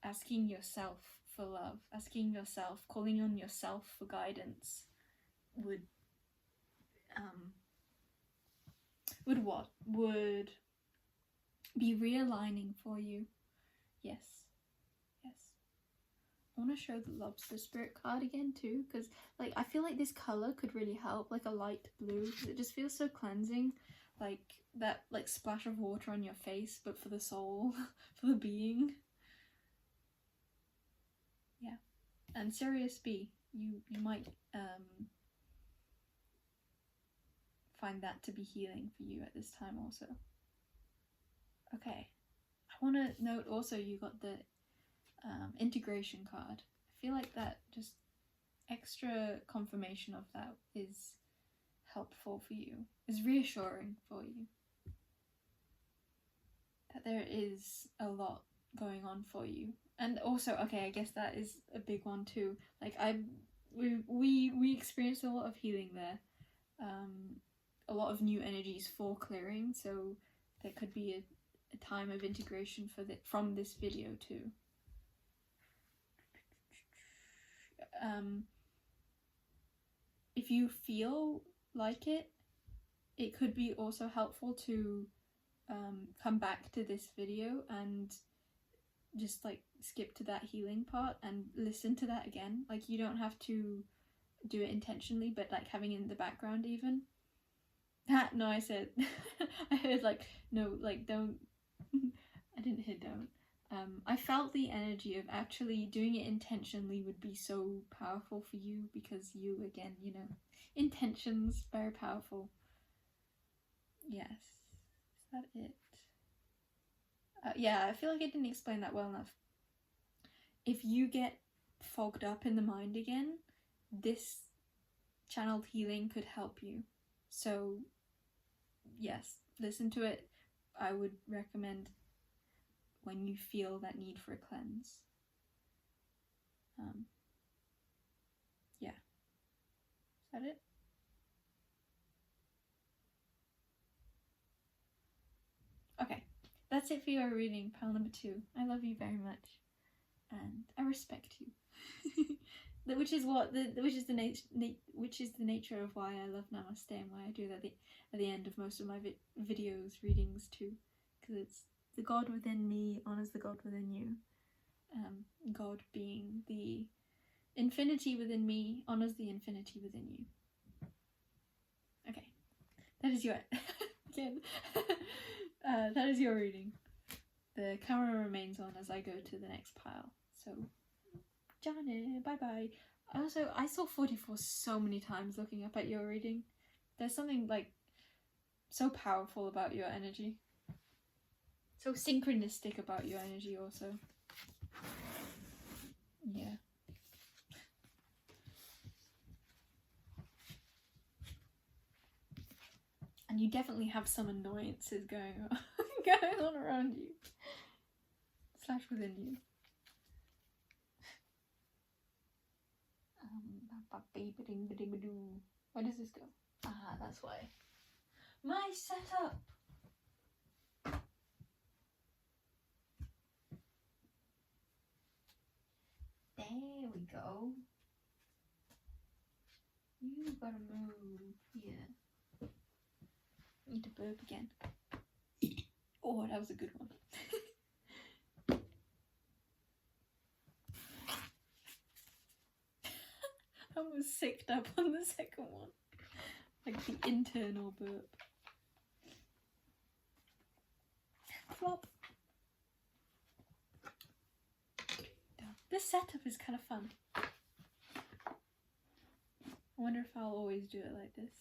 asking yourself for love, asking yourself, calling on yourself for guidance would be realigning for you. Yes. I want to show the Lobster Spirit card again too, because like I feel like this color could really help, like a light blue, because it just feels so cleansing, like that like splash of water on your face, but for the soul, for the being. Yeah. And Sirius B, you might find that to be healing for you at this time also. Okay, I want to note also you got the integration card. I feel like that just extra confirmation of that is helpful for you, is reassuring for you, that there is a lot going on for you. And also, okay, I guess that is a big one too. Like we experienced a lot of healing there, a lot of new energies for clearing, so there could be a time of integration from this video too. If you feel like it could be also helpful to come back to this video and just like skip to that healing part and listen to that again. Like you don't have to do it intentionally, but like having it in the background even. No, I said I heard like no, like don't. I didn't hear don't. I felt the energy of actually doing it intentionally would be so powerful for you, because you, again, you know, intentions, very powerful. Yes. Is that it? Yeah, I feel like I didn't explain that well enough. If you get fogged up in the mind again, this channeled healing could help you. So, yes, listen to it. I would recommend when you feel that need for a cleanse. Yeah. Is that it? Okay, that's it for your reading, pile number 2. I love you very much, and I respect you. which is the nature of why I love Namaste, and why I do that at the end of most of my videos, readings too, because it's the God within me honors the God within you. God being the infinity within me honors the infinity within you. Okay, that is your again. That is your reading. The camera remains on as I go to the next pile. So, Janet, bye bye. Also, I saw 44 so many times looking up at your reading. There's something like so powerful about your energy. So synchronistic about your energy also. Yeah. you definitely have some annoyances going on, going on around you. / within you. Where does this go? Ah, that's why. My setup! There we go. You gotta move here. Need to burp again. Oh, that was a good one. I was sicked up on the second one. Like the internal burp. Flop. This setup is kind of fun. I wonder if I'll always do it like this.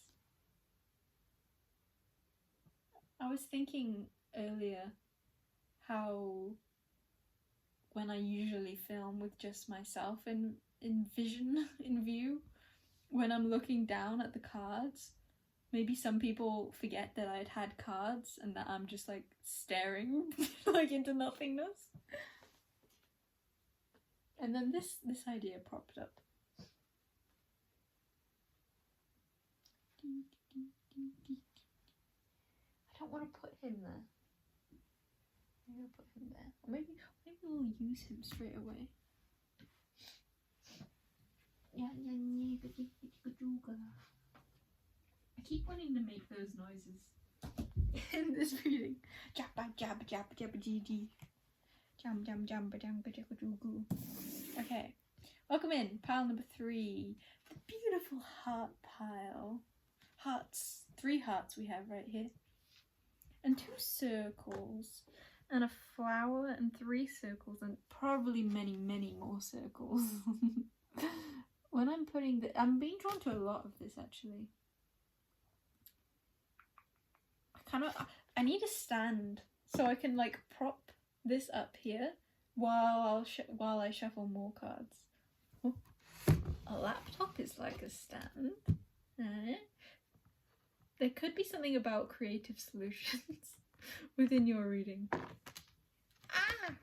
I was thinking earlier how when I usually film with just myself in view, when I'm looking down at the cards, maybe some people forget that I'd had cards and that I'm just like staring like into nothingness. And then this idea popped up. I don't want to put him there. Maybe I'll put him there. Or maybe we'll use him straight away. I keep wanting to make those noises in this reading. Jabba jabba jabba jabba gee gee. Jam jam jamba jamba jabba joo goo. Okay. Welcome in. Pile number 3. The beautiful heart pile. Hearts. 3 hearts we have right here. And 2 circles. And a flower and 3 circles. And probably many, many more circles. When I'm putting I'm being drawn to a lot of this actually. I need a stand so I can like prop this up here while I shuffle more cards. Oh, a laptop is like a stand. There could be something about creative solutions within your reading. Ah!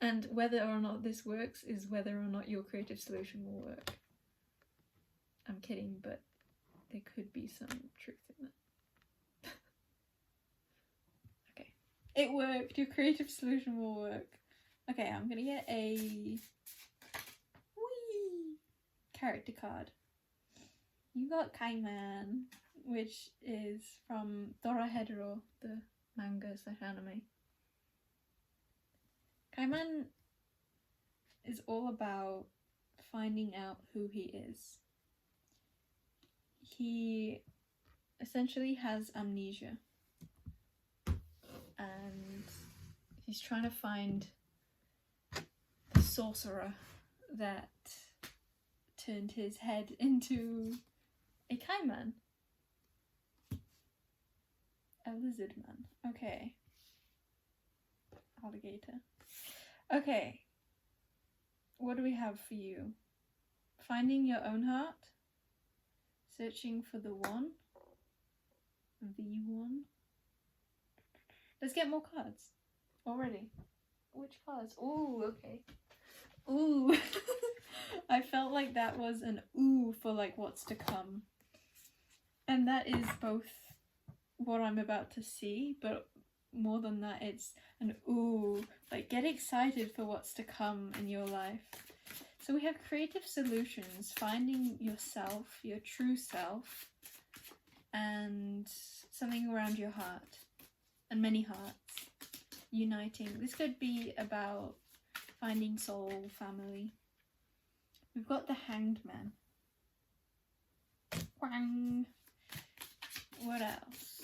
And whether or not this works is whether or not your creative solution will work. I'm kidding, but there could be some truth in that. Okay. It worked. Your creative solution will work. Okay, I'm gonna get a character card. You got Kaiman, which is from Dorohedoro, the manga/anime. Kaiman is all about finding out who he is. He essentially has amnesia and he's trying to find the sorcerer that turned his head into a Kaiman. A lizard man. Okay. Alligator. Okay. What do we have for you? Finding your own heart. Searching for the one. The one. Let's get more cards. Already. Which cards? Ooh, okay. Ooh. I felt like that was an ooh for like what's to come. And that is both what I'm about to see, but more than that, it's an ooh. Like, get excited for what's to come in your life. So we have creative solutions, finding yourself, your true self, and something around your heart, and many hearts, uniting. This could be about finding soul, family. We've got the Hanged Man. Wang. What else?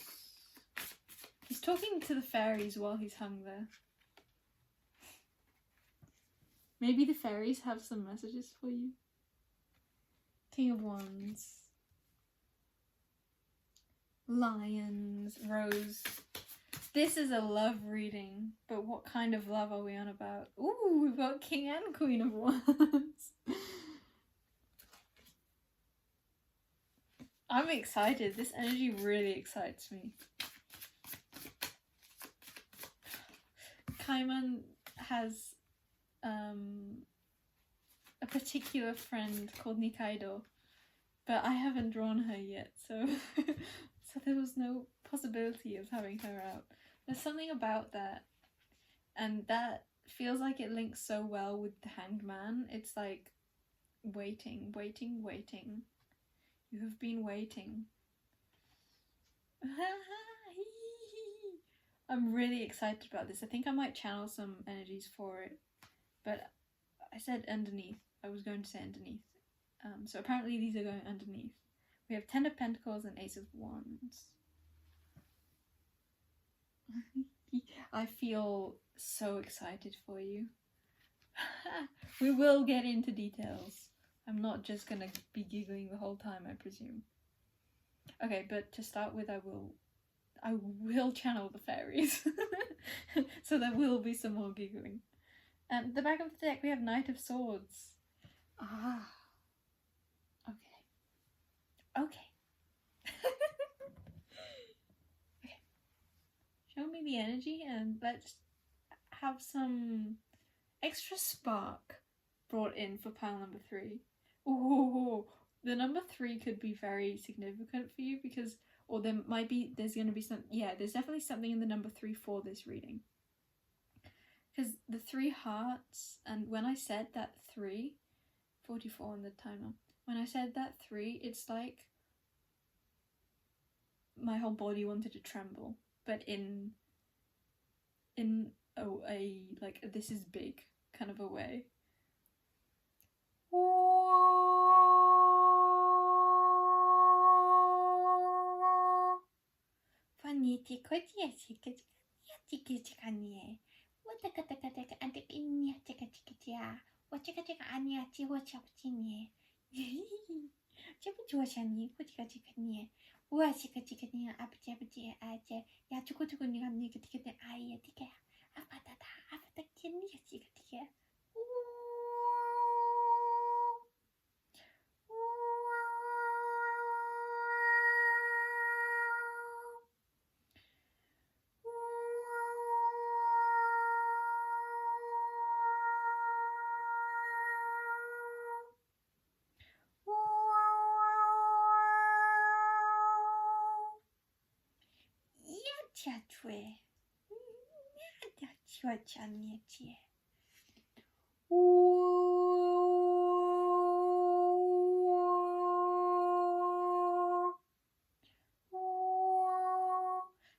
He's talking to the fairies while he's hung there. Maybe the fairies have some messages for you. King of Wands. Lions. Rose. This is a love reading, but what kind of love are we on about? Ooh, we've got King and Queen of Wands. I'm I'm excited. This energy really excites me. Kaiman has a particular friend called Nikaido, but I haven't drawn her yet, so so there was no possibility of having her out. There's something about that, and that feels like it links so well with the Hanged Man. It's like waiting, waiting, waiting. You have been waiting. I'm really excited about this. I think I might channel some energies for it, but I said underneath. I was going to say underneath. So apparently these are going underneath. We have Ten of Pentacles and Ace of Wands. I feel so excited for you. We will get into details. I'm not just gonna be giggling the whole time, I presume. Okay, but to start with, I will channel the fairies. So there will be some more giggling. And the back of the deck we have Knight of Swords. Ah. Okay. Okay. Show me the energy and let's have some extra spark brought in for pile number 3. Ooh, the number 3 could be very significant for you because, or there's going to be some, yeah, there's definitely something in the number 3 for this reading. Because the 3 hearts, and when I said that 3, 44 on the timer, when I said that 3, it's like my whole body wanted to tremble, but in a like, this is big kind of a way.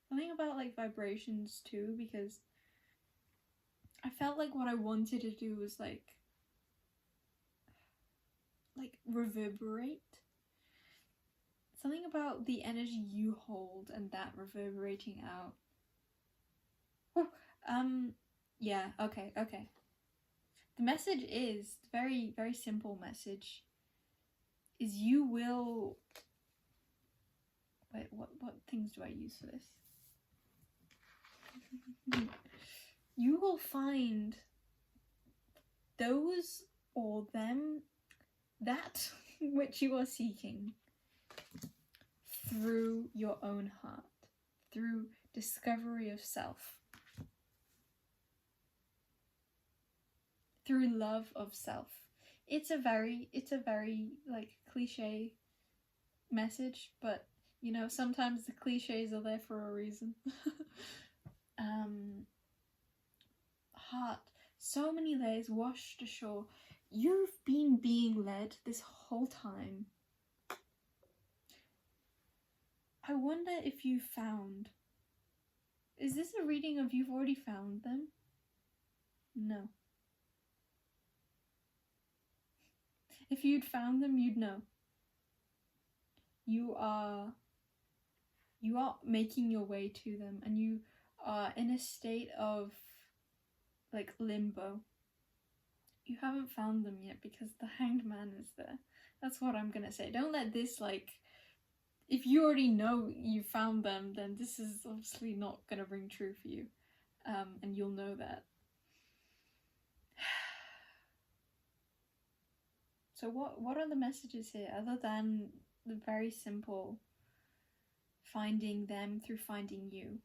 Something about like vibrations too, because I felt like what I wanted to do was like reverberate. Something about the energy you hold and that reverberating out. Yeah, okay. The message is, very, very simple message, is you will... Wait, what things do I use for this? You will find those or them, that which you are seeking, through your own heart, through discovery of self, through love of self. It's a very like cliche message, but you know, sometimes the cliches are there for a reason. Heart, so many layers washed ashore. You've been being led this whole time. I wonder if you found... Is this a reading of you've already found them? No. If you'd found them, you'd know. You are making your way to them, and you are in a state of like limbo. You haven't found them yet because the Hanged Man is there. That's what I'm gonna say. Don't let this, like, if you already know you found them, then this is obviously not gonna ring true for you, and you'll know that. So what are the messages here other than the very simple finding them through finding you.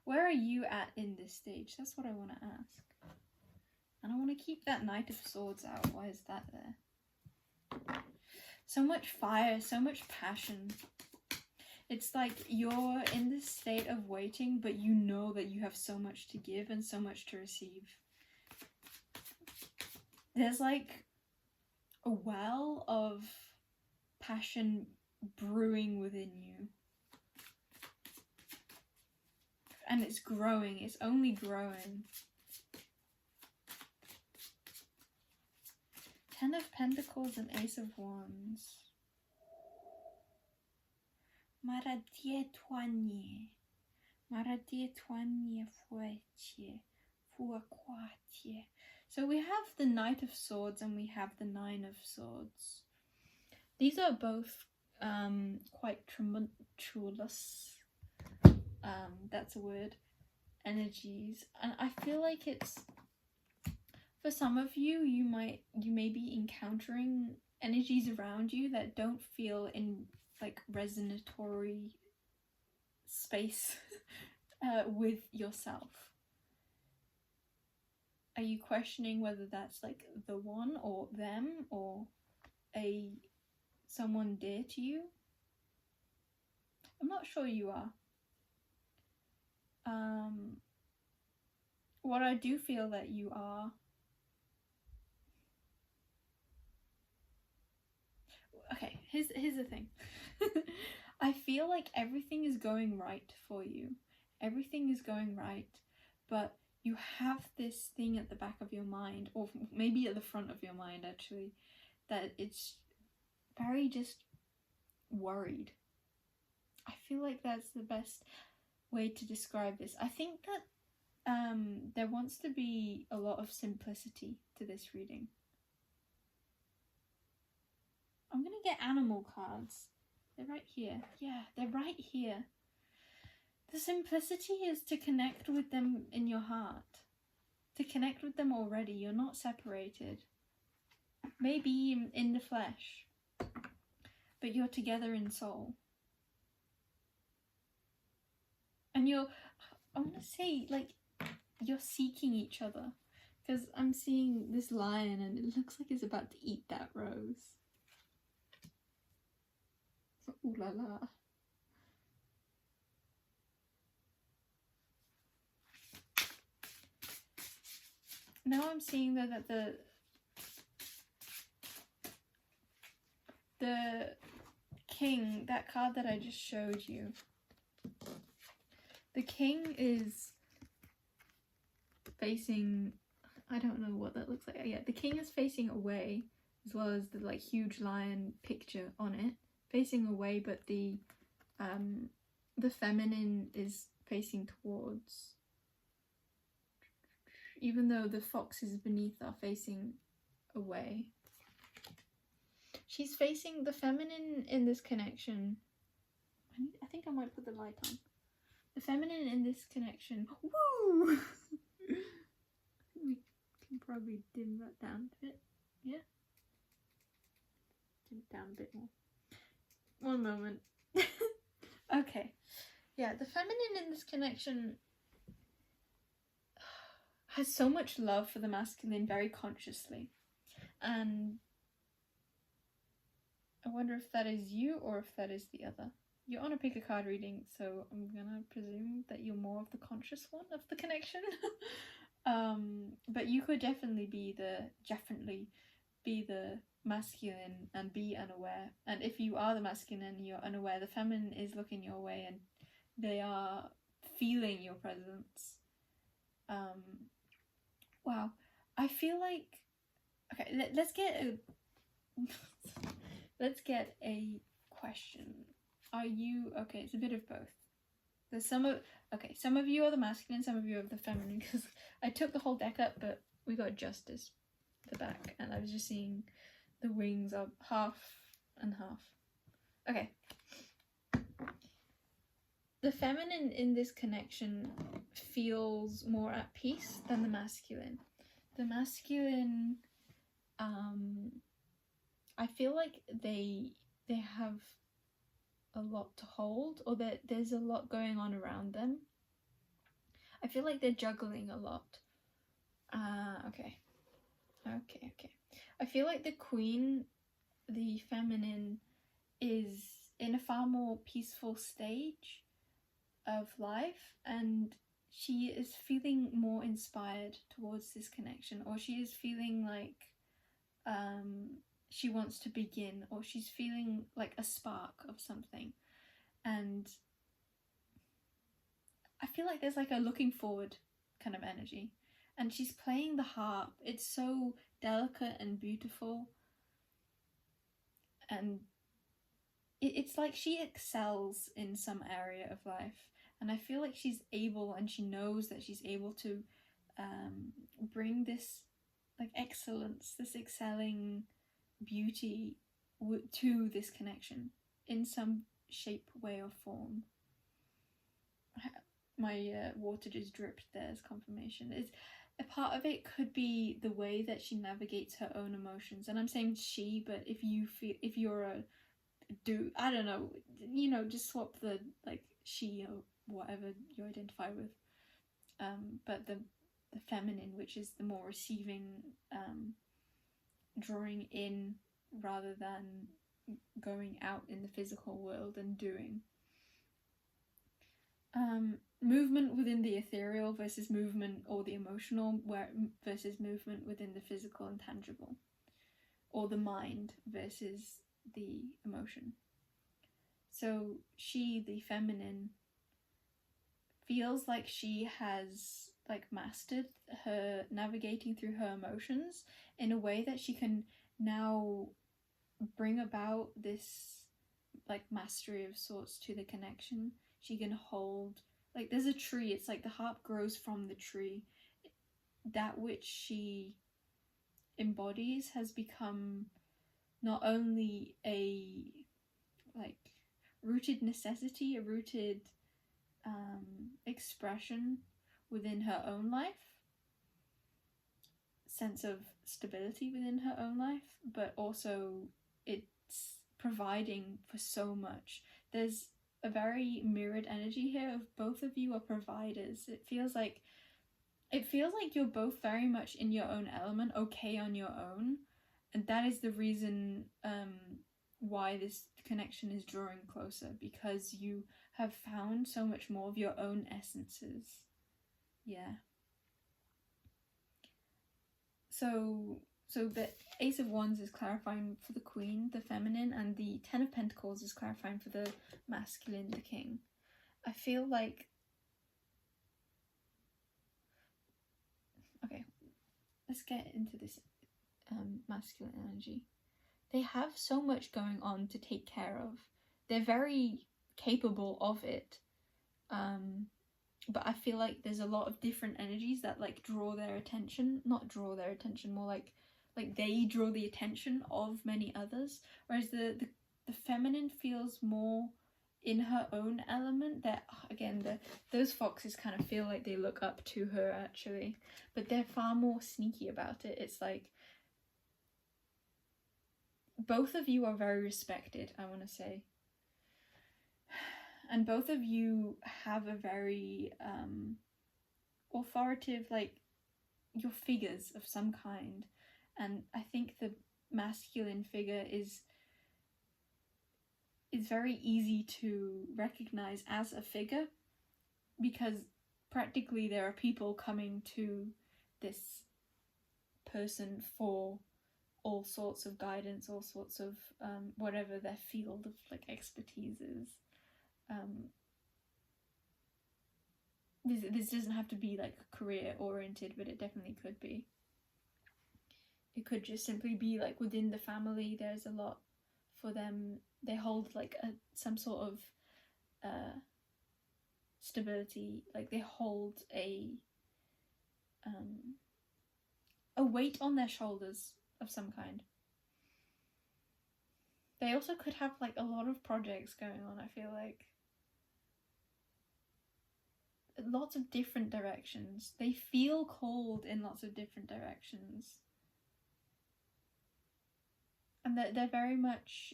Where are you at in this stage? That's what I want to ask. And I want to keep that Knight of Swords out. Why is that there? So much fire, so much passion. It's like you're in this state of waiting, but you know that you have so much to give and so much to receive. There's like a well of passion brewing within you. And it's growing, it's only growing. Ten of Pentacles and Ace of Wands. Maradie toanie fuetie, fuaquatie. So we have the Knight of Swords and we have the Nine of Swords. These are both quite tumultuous, that's a word, energies. And I feel like it's, for some of you, you may be encountering energies around you that don't feel in like resonatory space with yourself. Are you questioning whether that's like the one or them or someone dear to you? I'm not sure you are. What I do feel that you are, okay, here's the thing. I feel like everything is going right for you. Everything is going right, but you have this thing at the back of your mind, or maybe at the front of your mind actually, that it's very just worried. I feel like that's the best way to describe this. I think that there wants to be a lot of simplicity to this reading. I'm gonna get animal cards. They're right here. Yeah, they're right here. The simplicity is to connect with them in your heart. To connect with them already. You're not separated. Maybe in the flesh, but you're together in soul. And I want to say, like, you're seeking each other. Because I'm seeing this lion and it looks like it's about to eat that rose. Ooh la la. Now I'm seeing that the king, that card that I just showed you, the king is facing, I don't know what that looks like. Yeah, the king is facing away, as well as the like huge lion picture on it, facing away, but the feminine is facing towards, even though the foxes beneath are facing away. She's facing the feminine in this connection. I think I might put the light on. The feminine in this connection. Woo! We can probably dim that down a bit. Yeah? Dim it down a bit more. One moment. Okay. Yeah, the feminine in this connection has so much love for the masculine very consciously. And I wonder if that is you or if that is the other. You're on a pick a card reading, so I'm gonna presume that you're more of the conscious one of the connection. But you could definitely be the masculine and be unaware. And if you are the masculine and you're unaware, the feminine is looking your way and they are feeling your presence. Wow, I feel like, okay, let's get a question. Are you, okay, it's a bit of both. There's some of you are the masculine, some of you are the feminine, because I took the whole deck up, but we got justice at the back, and I was just seeing the wings are half and half. Okay. The feminine in this connection feels more at peace than the masculine. The masculine I feel like they have a lot to hold, or that there's a lot going on around them. I feel like they're juggling a lot. Okay. I feel like the queen, the feminine, is in a far more peaceful stage of life, and she is feeling more inspired towards this connection, or she is feeling like she wants to begin, or she's feeling like a spark of something. And I feel like there's like a looking forward kind of energy, and she's playing the harp. It's so delicate and beautiful, and it's like she excels in some area of life, and I feel like she's able, and she knows that she's able to bring this like excellence, this excelling beauty to this connection in some shape, way, or form. My water just dripped there as confirmation. It's a part of it could be the way that she navigates her own emotions, and I'm saying she, but if you're a dude, I don't know, just swap the like she or whatever you identify with. But the feminine, which is the more receiving, drawing in rather than going out in the physical world and doing. Movement within the ethereal versus movement or the emotional versus movement within the physical and tangible, or the mind versus the emotion. So she, the feminine, feels like she has like mastered her navigating through her emotions in a way that she can now bring about this like mastery of sorts to the connection. She can hold, like there's a tree, it's like the harp grows from the tree. That which she embodies has become not only a like rooted necessity, a rooted expression within her own life, sense of stability within her own life, but also it's providing for so much. There's a very mirrored energy here of both of you are providers. It feels like you're both very much in your own element, okay on your own, and that is the reason why this connection is drawing closer, because you have found so much more of your own essences. Yeah. So the Ace of Wands is clarifying for the Queen, the feminine, and the Ten of Pentacles is clarifying for the masculine, the King. I feel like... Okay, let's get into this masculine energy. They have so much going on to take care of. They're very capable of it. But I feel like there's a lot of different energies that like draw their attention. Not draw their attention, more like they draw the attention of many others. Whereas the feminine feels more in her own element. That again, those foxes kind of feel like they look up to her actually, but they're far more sneaky about it. It's like both of you are very respected, I want to say. And both of you have a very authoritative, like, you're figures of some kind. And I think the masculine figure is very easy to recognize as a figure, because practically there are people coming to this person for all sorts of guidance, all sorts of whatever their field of like expertise is. This doesn't have to be like career oriented, but it definitely could be. It could just simply be like within the family, there's a lot for them. They hold like some sort of stability, like they hold a weight on their shoulders of some kind. They also could have like a lot of projects going on, I feel like. Lots of different directions. They feel called in lots of different directions. And and they're very much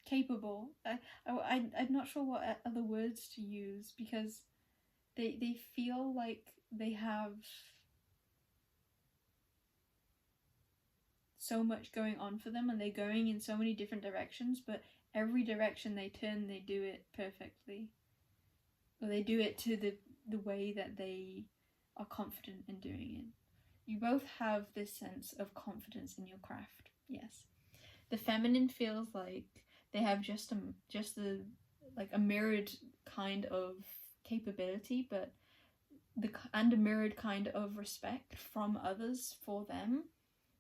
capable. I'm not sure what other words to use, because they feel like they have so much going on for them, and they're going in so many different directions, but every direction they turn, they do it perfectly, or they do it to the way that they are confident in doing it. You both have this sense of confidence in your craft. Yes, the feminine feels like they have just a like a mirrored kind of capability, but and a mirrored kind of respect from others for them,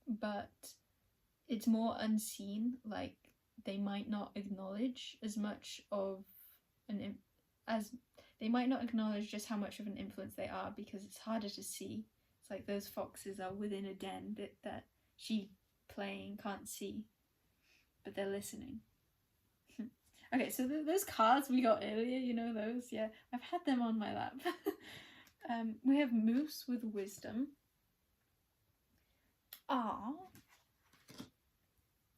but it's more unseen. Like, they might not acknowledge as much of as they might not acknowledge just how much of an influence they are, because it's harder to see. It's like those foxes are within a den that she playing can't see, but they're listening. Okay, so those cards we got earlier, you know those? Yeah, I've had them on my lap. We have Moose with Wisdom. Ah.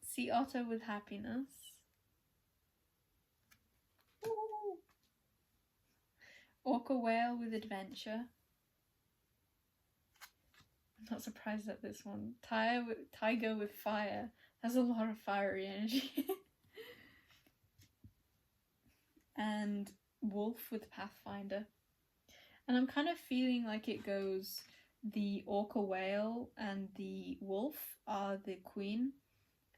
Sea Otter with Happiness. Ooh. Orca Whale with Adventure. I'm not surprised at this one. Tiger with Fire. Has a lot of fiery energy. And Wolf with Pathfinder. And I'm kind of feeling like it goes, the Orca Whale and the Wolf are the queen,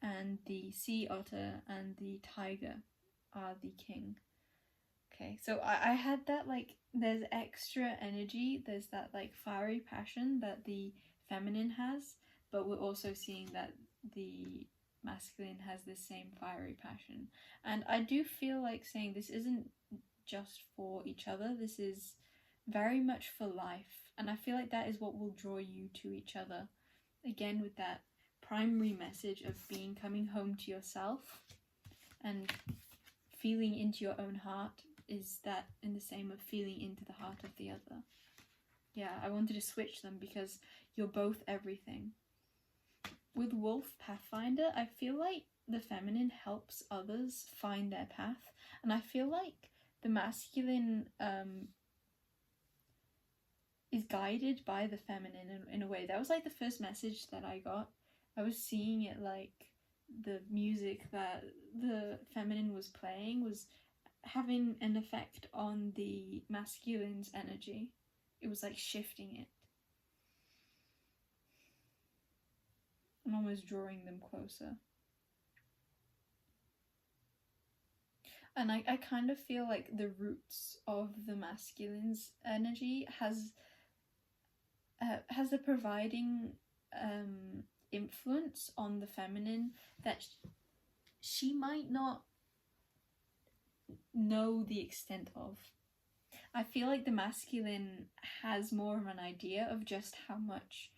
and the Sea Otter and the Tiger are the king. Okay, so I had that, like, there's extra energy, there's that like fiery passion that the feminine has, but we're also seeing that the masculine has this same fiery passion. And I do feel like saying this isn't just for each other, this is very much for life, and I feel like that is what will draw you to each other. Again, with that primary message of coming home to yourself and feeling into your own heart, is that in the same of feeling into the heart of the other. Yeah, I wanted to switch them because you're both everything. With Wolf Pathfinder, I feel like the feminine helps others find their path, and I feel like the masculine is guided by the feminine in a way. That was like the first message that I got. I was seeing it like the music that the feminine was playing was having an effect on the masculine's energy. It was like shifting it and almost drawing them closer. And I kind of feel like the roots of the masculine's energy has a providing influence on the feminine that she might not know the extent of. I feel like the masculine has more of an idea of just how much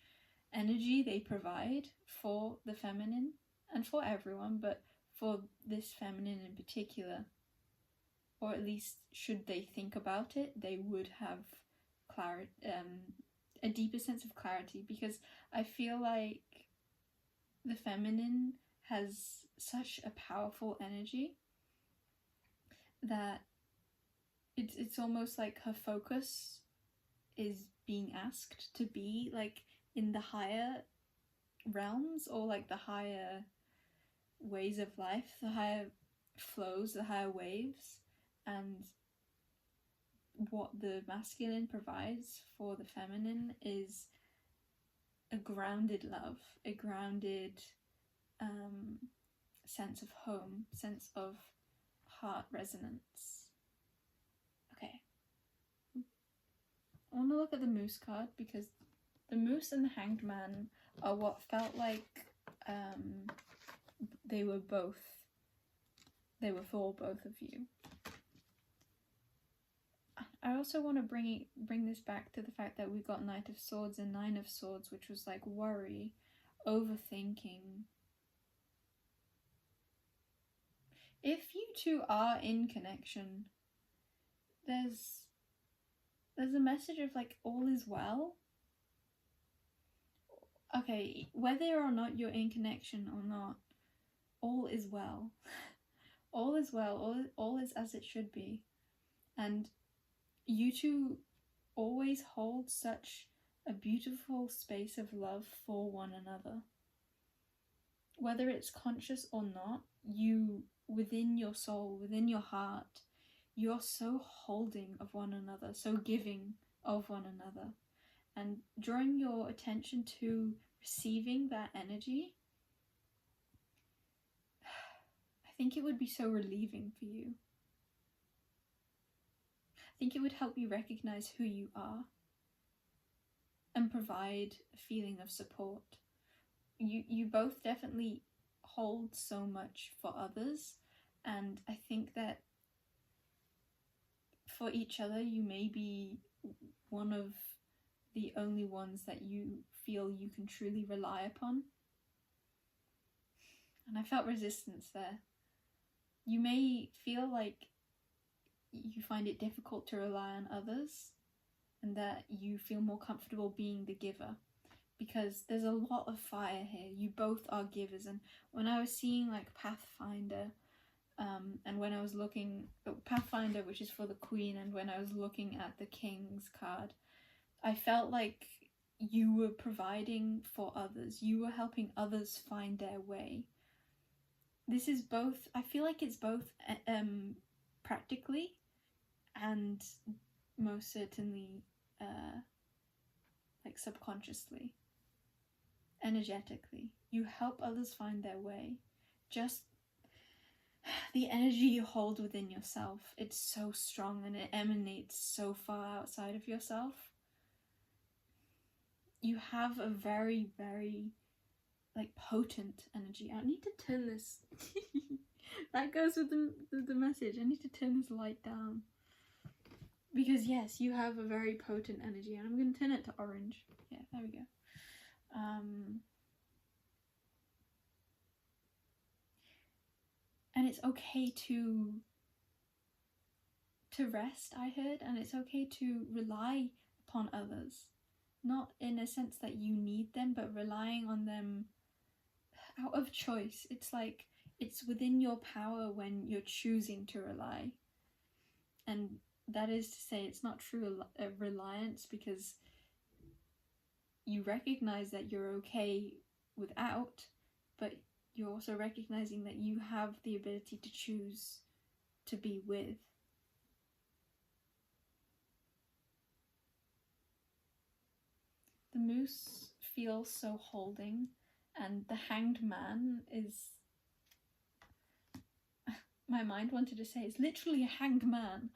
energy they provide for the feminine, and for everyone, but for this feminine in particular. Or at least, should they think about it, they would have a deeper sense of clarity, because I feel like the feminine has such a powerful energy that it's almost like her focus is being asked to be like in the higher realms, or like the higher ways of life, the higher flows, the higher waves. And what the masculine provides for the feminine is a grounded love, a grounded sense of home, sense of heart resonance. Okay. I want to look at the Moose card, because the Moose and the Hanged Man are what felt like they were for both of you. I also want to bring this back to the fact that we got Knight of Swords and Nine of Swords, which was like worry, overthinking. If you two are in connection, there's there's a message of like all is well. Okay, whether or not you're in connection or not, all is well. All is well, all is as it should be. And you two always hold such a beautiful space of love for one another. Whether it's conscious or not, you, within your soul, within your heart, you're so holding of one another, so giving of one another. And drawing your attention to receiving that energy, I think it would be so relieving for you. I think it would help you recognize who you are and provide a feeling of support. You both definitely hold so much for others, and I think that for each other you may be one of the only ones that you feel you can truly rely upon. And I felt resistance there. You may feel like you find it difficult to rely on others and that you feel more comfortable being the giver, because there's a lot of fire here. You both are givers. And when I was seeing like Pathfinder, and when I was looking at Pathfinder, which is for the Queen, and when I was looking at the King's card, I felt like you were providing for others. You were helping others find their way. This is both, I feel like it's both practically and most certainly like subconsciously, energetically. You help others find their way. Just the energy you hold within yourself, it's so strong and it emanates so far outside of yourself. You have a very, very like potent energy. I need to turn this that goes with the message. I need to turn this light down, because yes, you have a very potent energy, and I'm going to turn it to orange. Yeah, there we go. And it's okay to rest, I heard, and it's okay to rely upon others, not in a sense that you need them, but relying on them out of choice. It's like it's within your power when you're choosing to rely. And that is to say, it's not true reliance, because you recognize that you're okay without, but you're also recognizing that you have the ability to choose to be with. The moose feels so holding, and the hanged man is... My mind wanted to say it's literally a hanged man.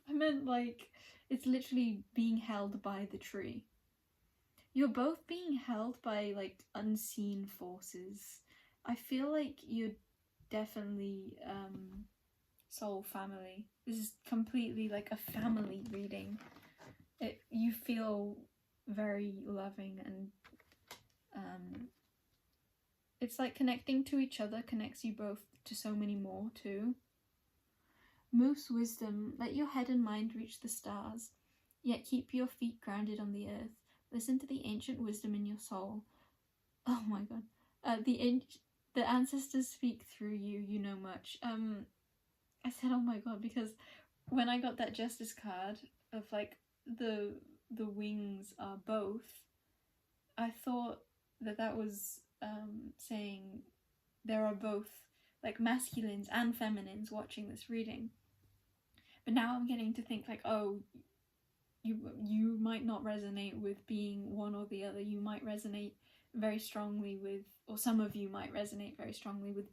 I meant like it's literally being held by the tree. You're both being held by like unseen forces. I feel like you're definitely soul family. This is completely like a family reading. You feel very loving, and it's like connecting to each other connects you both to so many more too. Moose wisdom, let your head and mind reach the stars, yet keep your feet grounded on the earth. Listen to the ancient wisdom in your soul. Oh my god. The ancestors speak through you, you know much. I said oh my god because when I got that justice card of like the wings are both, I thought that was saying there are both like masculines and feminines watching this reading. But now I'm getting to think like, oh, you might not resonate with being one or the other. You might resonate very strongly with, or some of you might resonate very strongly with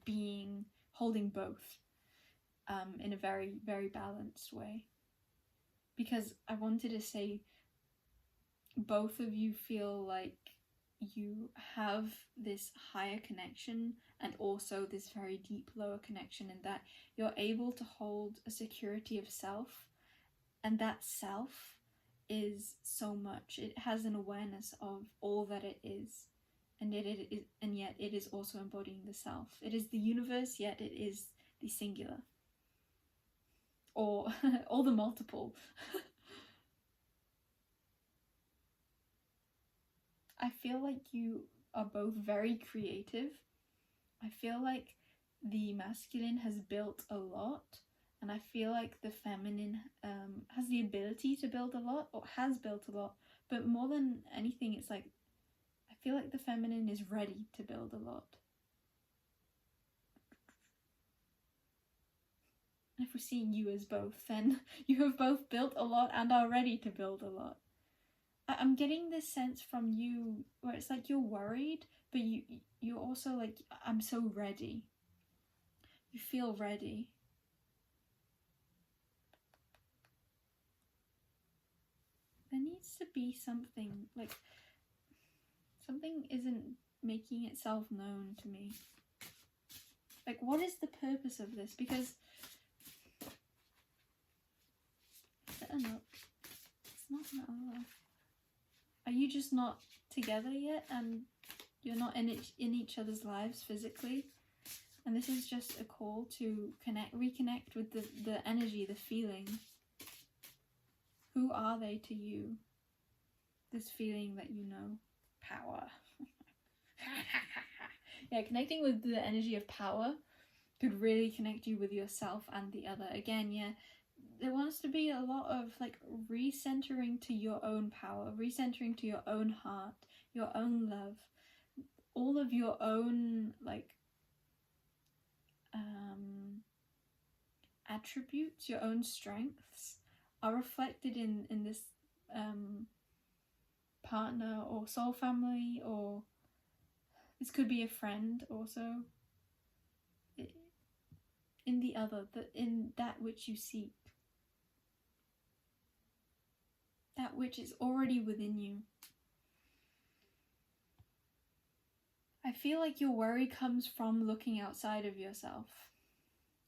holding both in a very, very balanced way. Because I wanted to say both of you feel like you have this higher connection and also this very deep lower connection, in that you're able to hold a security of self, and that self is so much. It has an awareness of all that it is, and yet it is also embodying the self. It is the universe, yet it is the singular, or the multiple. I feel like you are both very creative. I feel like the masculine has built a lot, and I feel like the feminine has the ability to build a lot, or has built a lot, but more than anything, it's like I feel like the feminine is ready to build a lot. And if we're seeing you as both, then you have both built a lot and are ready to build a lot. I'm getting this sense from you where it's like you're worried, but you're also like, I'm so ready. You feel ready. There needs to be something, like, something isn't making itself known to me. Like, what is the purpose of this? Because I don't know. It's not that. Are you just not together yet, and you're not in each other's lives physically? And this is just a call to reconnect with the energy, the feeling. Who are they to you? This feeling that you know. Power. Yeah, connecting with the energy of power could really connect you with yourself and the other. Again, yeah, there wants to be a lot of like recentering to your own power, recentering to your own heart, your own love, all of your own like attributes, your own strengths are reflected in this partner or soul family, or this could be a friend also, in the other, in that which you seek, that which is already within you. I feel like your worry comes from looking outside of yourself,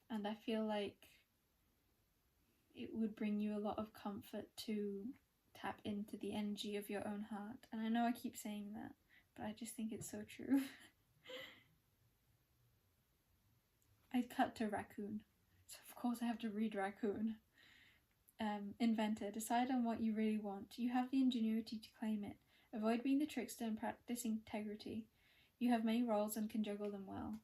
and I feel like it would bring you a lot of comfort to tap into the energy of your own heart. And I know I keep saying that, but I just think it's so true. I cut to raccoon, so of course I have to read raccoon. Inventor, decide on what you really want. You have the ingenuity to claim it. Avoid being the trickster and practice integrity. You have many roles and can juggle them well.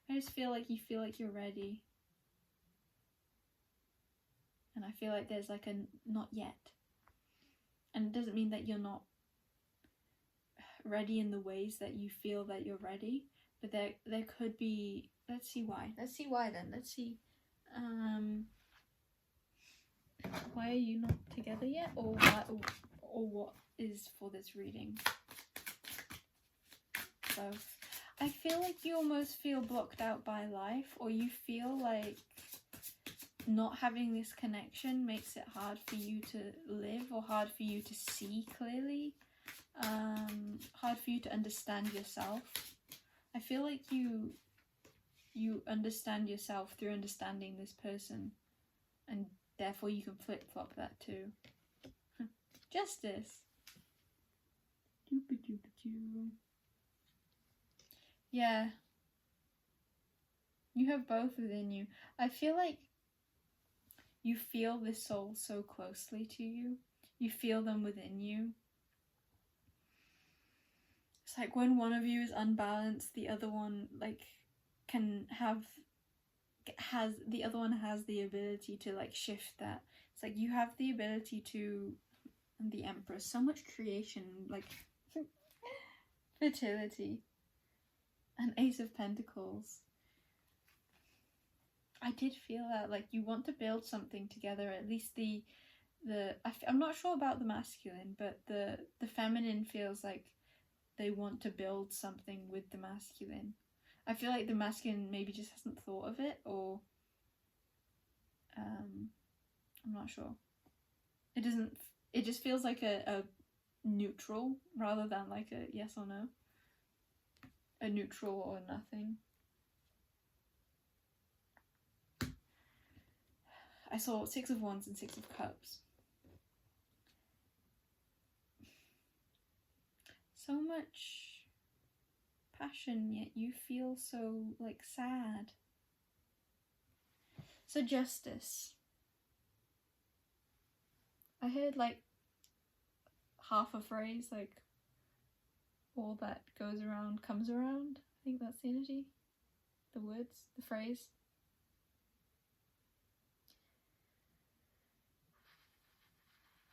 I just feel like you're ready. And I feel like there's like a not yet. And it doesn't mean that you're not ready in the ways that you feel that you're ready, but there could be, let's see why then. Let's see why are you not together yet, or what is for this reading? Both. I feel like you almost feel blocked out by life, or you feel like not having this connection makes it hard for you to live, or hard for you to see clearly, hard for you to understand yourself. I feel like you understand yourself through understanding this person, and therefore you can flip-flop that too. Justice. Yeah. You have both within you. I feel like you feel this soul so closely to you. You feel them within you. It's like when one of you is unbalanced, the other one like has the ability to like shift that. It's like you have the ability to, and the Empress, so much creation, like fertility, and Ace of Pentacles. I did feel that like you want to build something together. At least I'm not sure about the masculine, but the feminine feels like they want to build something with the masculine. I feel like the masculine maybe just hasn't thought of it, or I'm not sure. It just feels like a neutral rather than like a yes or no. A neutral or nothing. I saw 6 of Wands and 6 of Cups. So much passion, yet you feel so like sad. So Justice. I heard like half a phrase, like all that goes around comes around. I think that's the energy. The words, the phrase.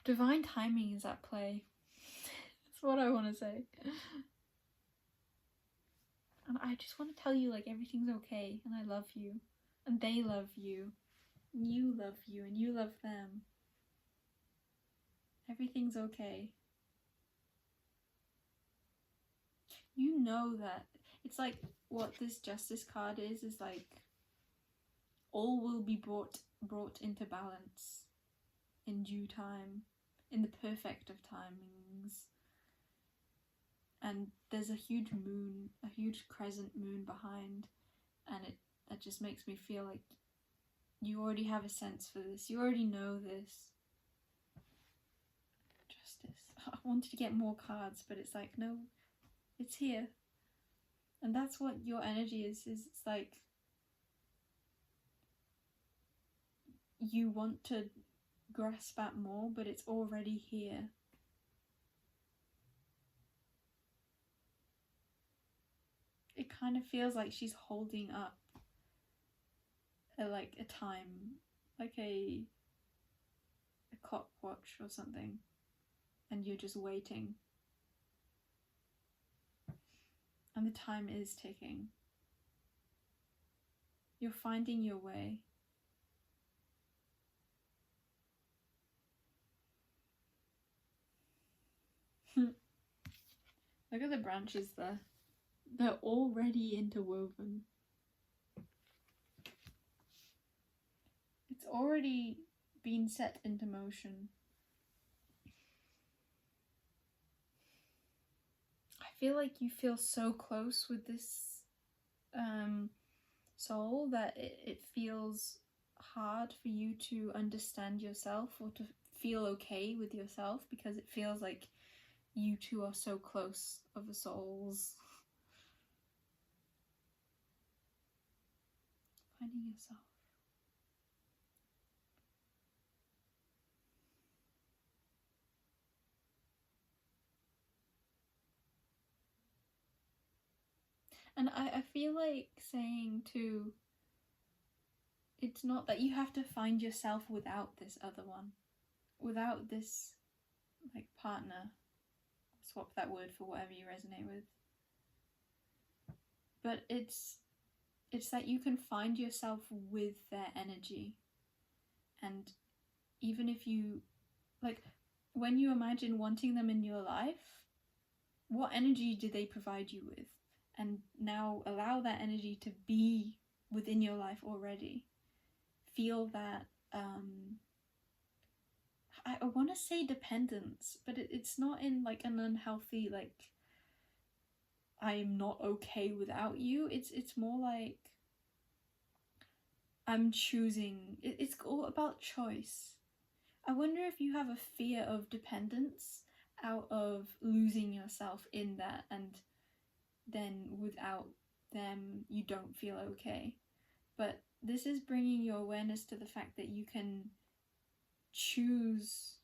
Divine timing is at play. That's what I want to say. And I just want to tell you, like, everything's okay, and I love you, and they love you, and you love you, and you love them. Everything's okay. You know that. It's like what this Justice card is like all will be brought into balance in due time, in the perfect of timings. And there's a huge moon, a huge crescent moon behind, and that just makes me feel like you already have a sense for this. You already know this. Justice. I wanted to get more cards, but it's like, no, it's here. And that's what your energy is it's like you want to grasp at more, but it's already here. It kind of feels like she's holding up a time, like a clock watch or something, and you're just waiting. And the time is ticking. You're finding your way. Look at the branches there. They're already interwoven. It's already been set into motion. I feel like you feel so close with this soul that it feels hard for you to understand yourself or to feel okay with yourself, because it feels like you two are so close of the souls. Finding yourself. And I feel like saying too, it's not that you have to find yourself without this other one, without this like partner. Swap that word for whatever you resonate with. But it's that you can find yourself with their energy. And even if you, like, when you imagine wanting them in your life, what energy do they provide you with? And now allow that energy to be within your life already. Feel that, I want to say dependence, but it's not in like an unhealthy, like, I'm not okay without you. It's more like I'm choosing. It's all about choice. I wonder if you have a fear of dependence out of losing yourself in that, and then without them you don't feel okay. But this is bringing your awareness to the fact that you can choose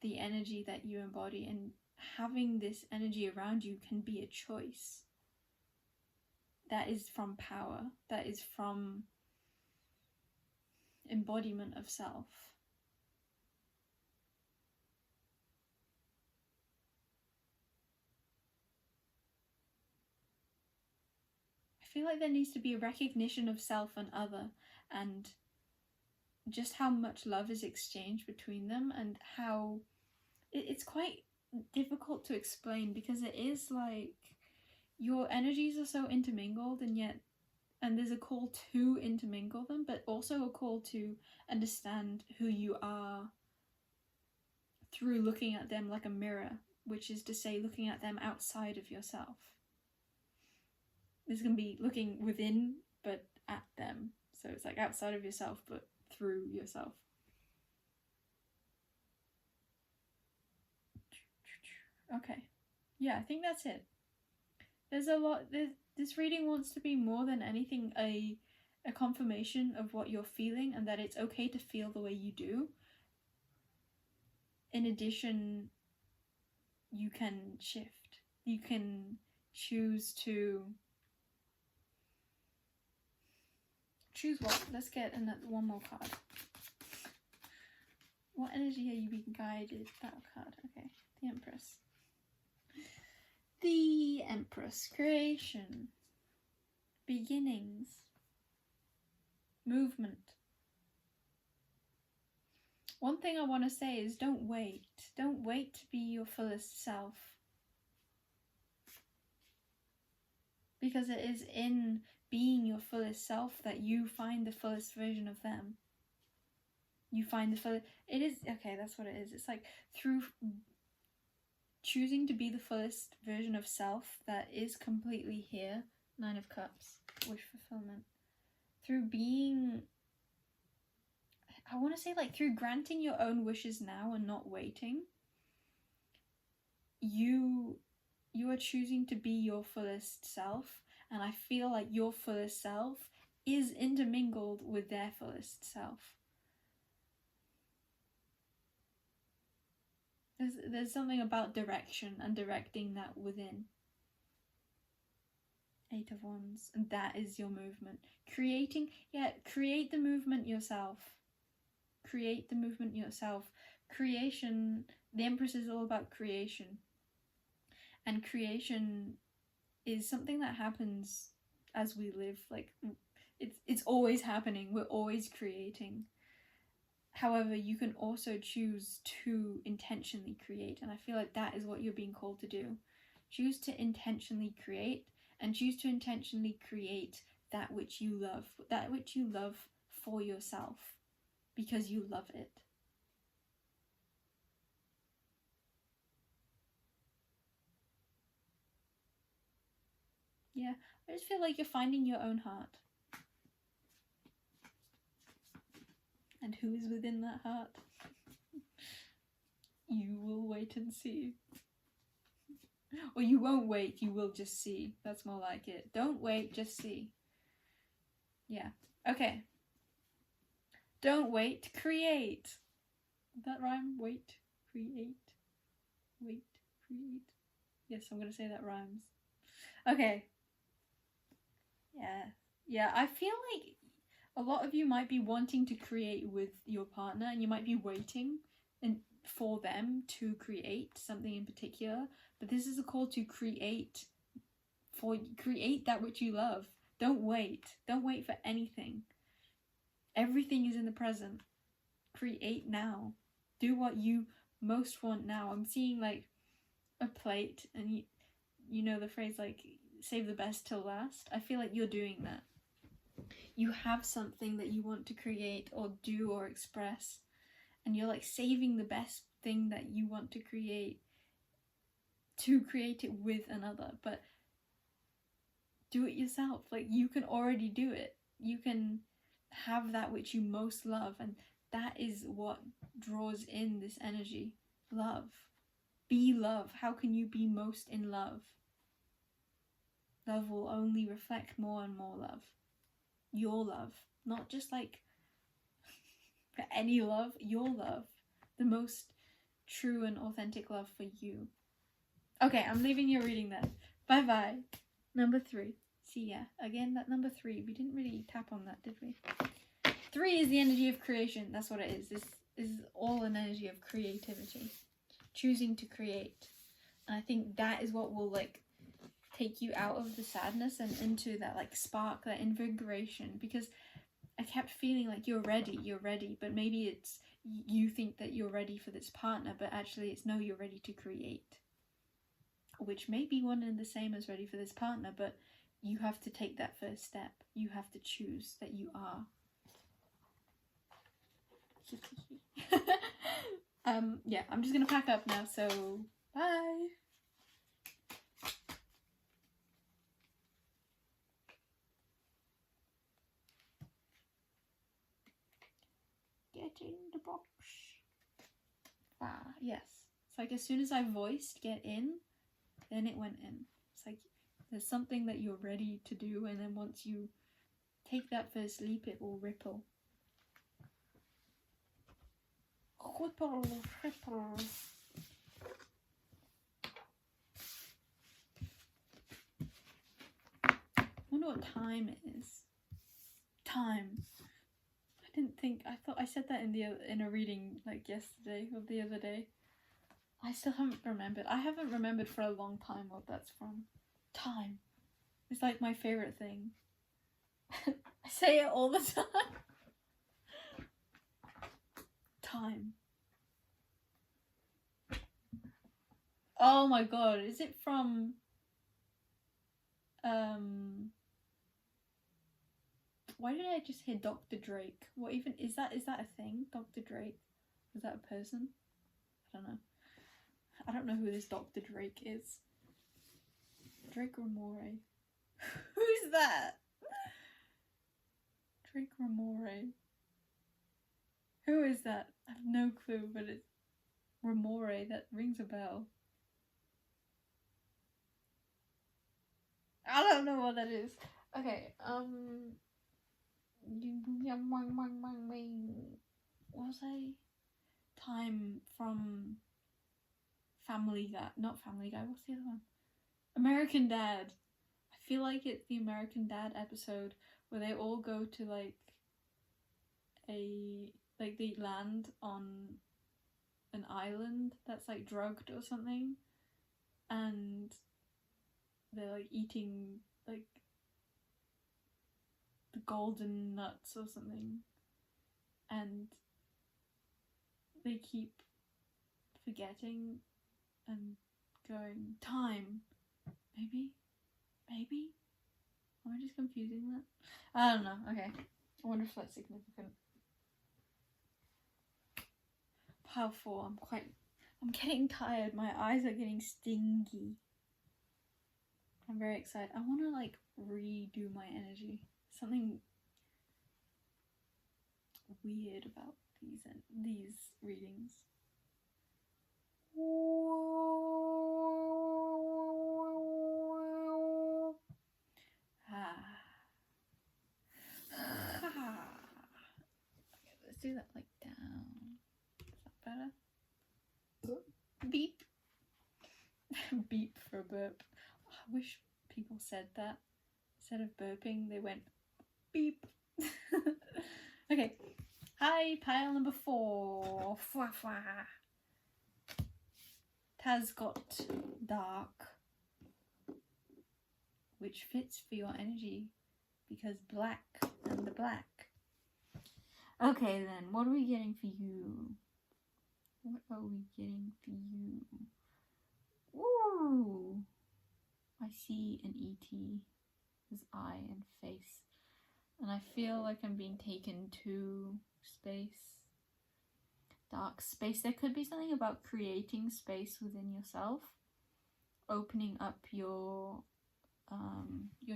the energy that you embody, and having this energy around you can be a choice. That is from power, that is from embodiment of self. I feel like there needs to be a recognition of self and other, and just how much love is exchanged between them, and how it's quite difficult to explain, because it is like your energies are so intermingled, and there's a call to intermingle them, but also a call to understand who you are through looking at them like a mirror, which is to say looking at them outside of yourself. This can be looking within but at them, so it's like outside of yourself but through yourself. Okay, yeah, I think that's it. There's a lot. This reading wants to be more than anything a confirmation of what you're feeling, and that it's okay to feel the way you do. in addition, you can shift. You can choose to... Choose what? Let's get one more card. What energy are you being guided? That card. Okay. The Empress. The Empress. Creation. Beginnings. Movement. One thing I want to say is don't wait. Don't wait to be your fullest self. Because it is in being your fullest self that you find the fullest version of them. You find the fullest... It is... Okay, that's what it is. It's like through choosing to be the fullest version of self that is completely here. 9 of Cups. Wish fulfillment. Through being... I want to say like through granting your own wishes now and not waiting. You are choosing to be your fullest self. And I feel like your fullest self is intermingled with their fullest self. There's something about direction and directing that within. 8 of Wands. And that is your movement. Create the movement yourself. Create the movement yourself. Creation, the Empress is all about creation. And creation is something that happens as we live. Like, it's always happening. We're always creating. However, you can also choose to intentionally create. And I feel like that is what you're being called to do. Choose to intentionally create, and choose to intentionally create that which you love. That which you love for yourself. Because you love it. Yeah, I just feel like you're finding your own heart. And who is within that heart? You will wait and see. Or you won't wait, you will just see. That's more like it. Don't wait, just see. Yeah. Okay. Don't wait, create. Did that rhyme? Wait, create. Wait, create. Yes, I'm going to say that rhymes. Okay. Yeah, I feel like a lot of you might be wanting to create with your partner, and you might be waiting for them to create something in particular, but this is a call to create that which you love. Don't wait for anything. Everything is in the present. Create now. Do what you most want now. I'm seeing like a plate, and you know the phrase like save the best till last. I feel like you're doing that. You have something that you want to create or do or express, and you're like saving the best thing that you want to create it with another. But do it yourself. Like, you can already do it. You can have that which you most love, and that is what draws in this energy. Love. Be love. How can you be most in love? Love will only reflect more and more love. Your love. Not just like any love. Your love. The most true and authentic love for you. Okay, I'm leaving your reading then. Bye bye. Number 3. See ya. Again, that number 3. We didn't really tap on that, did we? 3 is the energy of creation. That's what it is. This is all an energy of creativity. Choosing to create. And I think that is what will like take you out of the sadness and into that like spark, that invigoration. Because I kept feeling like you're ready, but maybe it's you think that you're ready for this partner, but actually it's no, you're ready to create. Which may be one and the same as ready for this partner, but you have to take that first step. You have to choose that you are. Yeah, I'm just gonna pack up now, so bye. Get in the box. Yes. It's like as soon as I voiced get in, then it went in. It's like there's something that you're ready to do, and then once you take that first leap, it will ripple. wonder what time is. Time. I thought I said that in a reading like yesterday or the other day. I still haven't remembered. I haven't remembered for a long time what that's from. Time. It's like my favourite thing. I say it all the time. Time. Oh my god, is it from why did I just hear Dr. Drake? What even is that a thing? Dr. Drake? Is that a person? I don't know. I don't know who this Dr. Drake is. Drake Ramore. Who's that? Drake Ramore. Who is that? I have no clue, but it's Ramore. That rings a bell. I don't know what that is. Okay, what was I? Time from Family Guy. Not Family Guy, what's the other one? American Dad. I feel like it's the American Dad episode where they all go to like they land on an island that's like drugged or something, and they're like eating like the golden nuts or something, and they keep forgetting and going, time. Maybe? Am I just confusing that? I don't know. Okay. I wonder if that's significant. Powerful. I'm getting tired. My eyes are getting stingy. I'm very excited. I want to like redo my energy. Something weird about these readings. Okay, let's do that like down. Is that better? Beep. Beep for a burp. I wish people said that. Instead of burping, they went beep. Okay. Hi, pile number 4. Fwa fwa. Has got dark, which fits for your energy because black and the black. Okay then, what are we getting for you? Ooh, I see an E.T. his eye and face, and I feel like I'm being taken to space. Dark space. There could be something about creating space within yourself, opening up your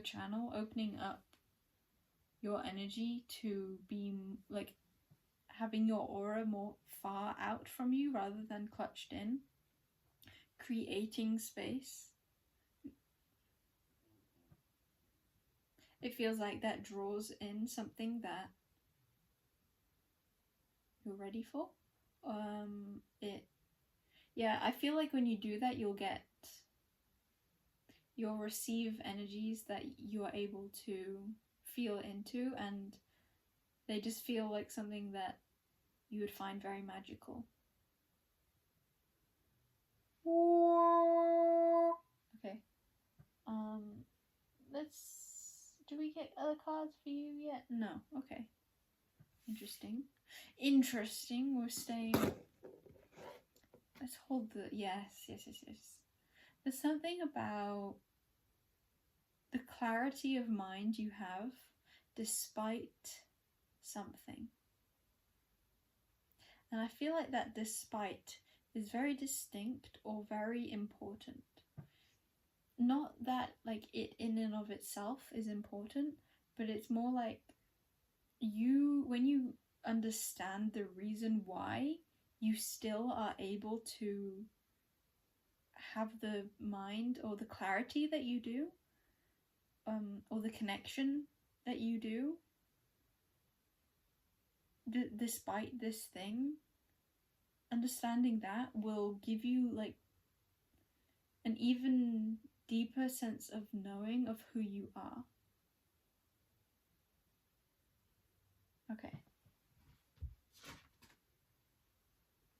channel, opening up your energy to be like having your aura more far out from you rather than clutched in, creating space. It feels like that draws in something that you're ready for. I feel like when you do that, you'll receive energies that you are able to feel into, and they just feel like something that you would find very magical. Okay. Do we get other cards for you yet? No. Okay. Interesting. We're staying. Let's hold the. Yes. There's something about the clarity of mind you have despite something. And I feel like that despite is very distinct or very important. Not that like it in and of itself is important, but it's more like when you understand the reason why, you still are able to have the mind or the clarity that you do, or the connection that you do, despite this thing. understanding that will give you like an even deeper sense of knowing of who you are. Okay.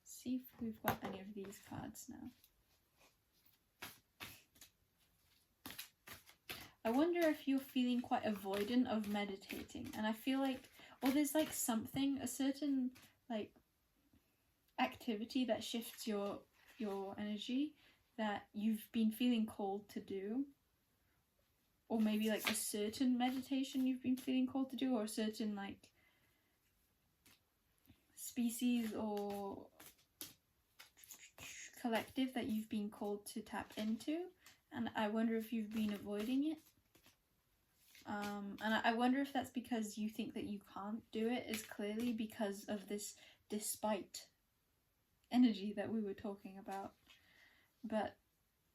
See if we've got any of these cards now. I wonder if you're feeling quite avoidant of meditating, and I feel like, or there's like something, a certain like activity that shifts your energy that you've been feeling called to do, or maybe like a certain meditation you've been feeling called to do, or a certain like species or collective that you've been called to tap into, and I wonder if you've been avoiding it. And I wonder if that's because you think that you can't do it as clearly because of this despite energy that we were talking about. But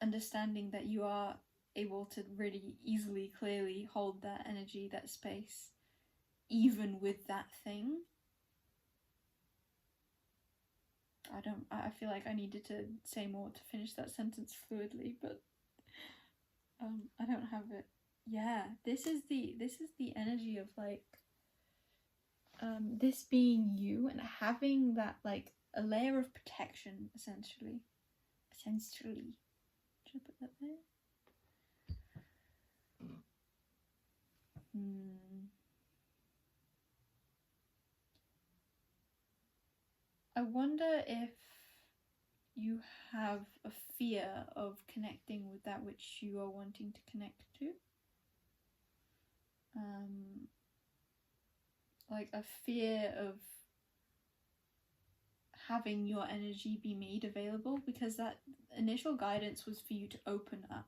understanding that you are able to really easily, clearly hold that energy, that space, even with that thing. I feel like I needed to say more to finish that sentence fluidly, but I don't have it. Yeah, this is the energy of like this being you and having that like a layer of protection, essentially. Should I put that there? I wonder if you have a fear of connecting with that which you are wanting to connect to. Like a fear of having your energy be made available, because that initial guidance was for you to open up,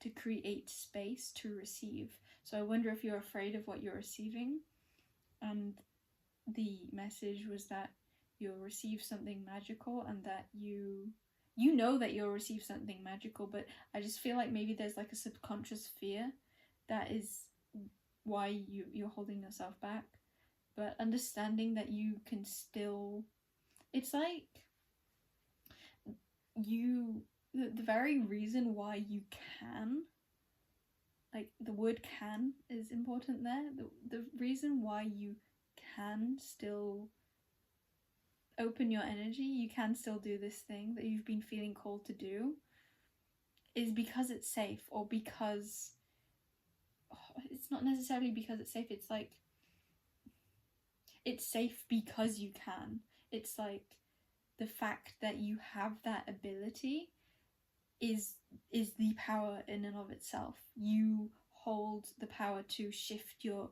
to create space to receive. So I wonder if you're afraid of what you're receiving, and the message was that you'll receive something magical, and that you know that you'll receive something magical, but I just feel like maybe there's like a subconscious fear that is why you're holding yourself back. But understanding that you can still, it's like the very reason why you can, like the word can is important there, the reason why you can still open your energy, you can still do this thing that you've been feeling called to do, is because it's safe, or because it's not necessarily because it's safe, it's like it's safe because you can. It's like the fact that you have that ability is the power in and of itself. You hold the power to shift your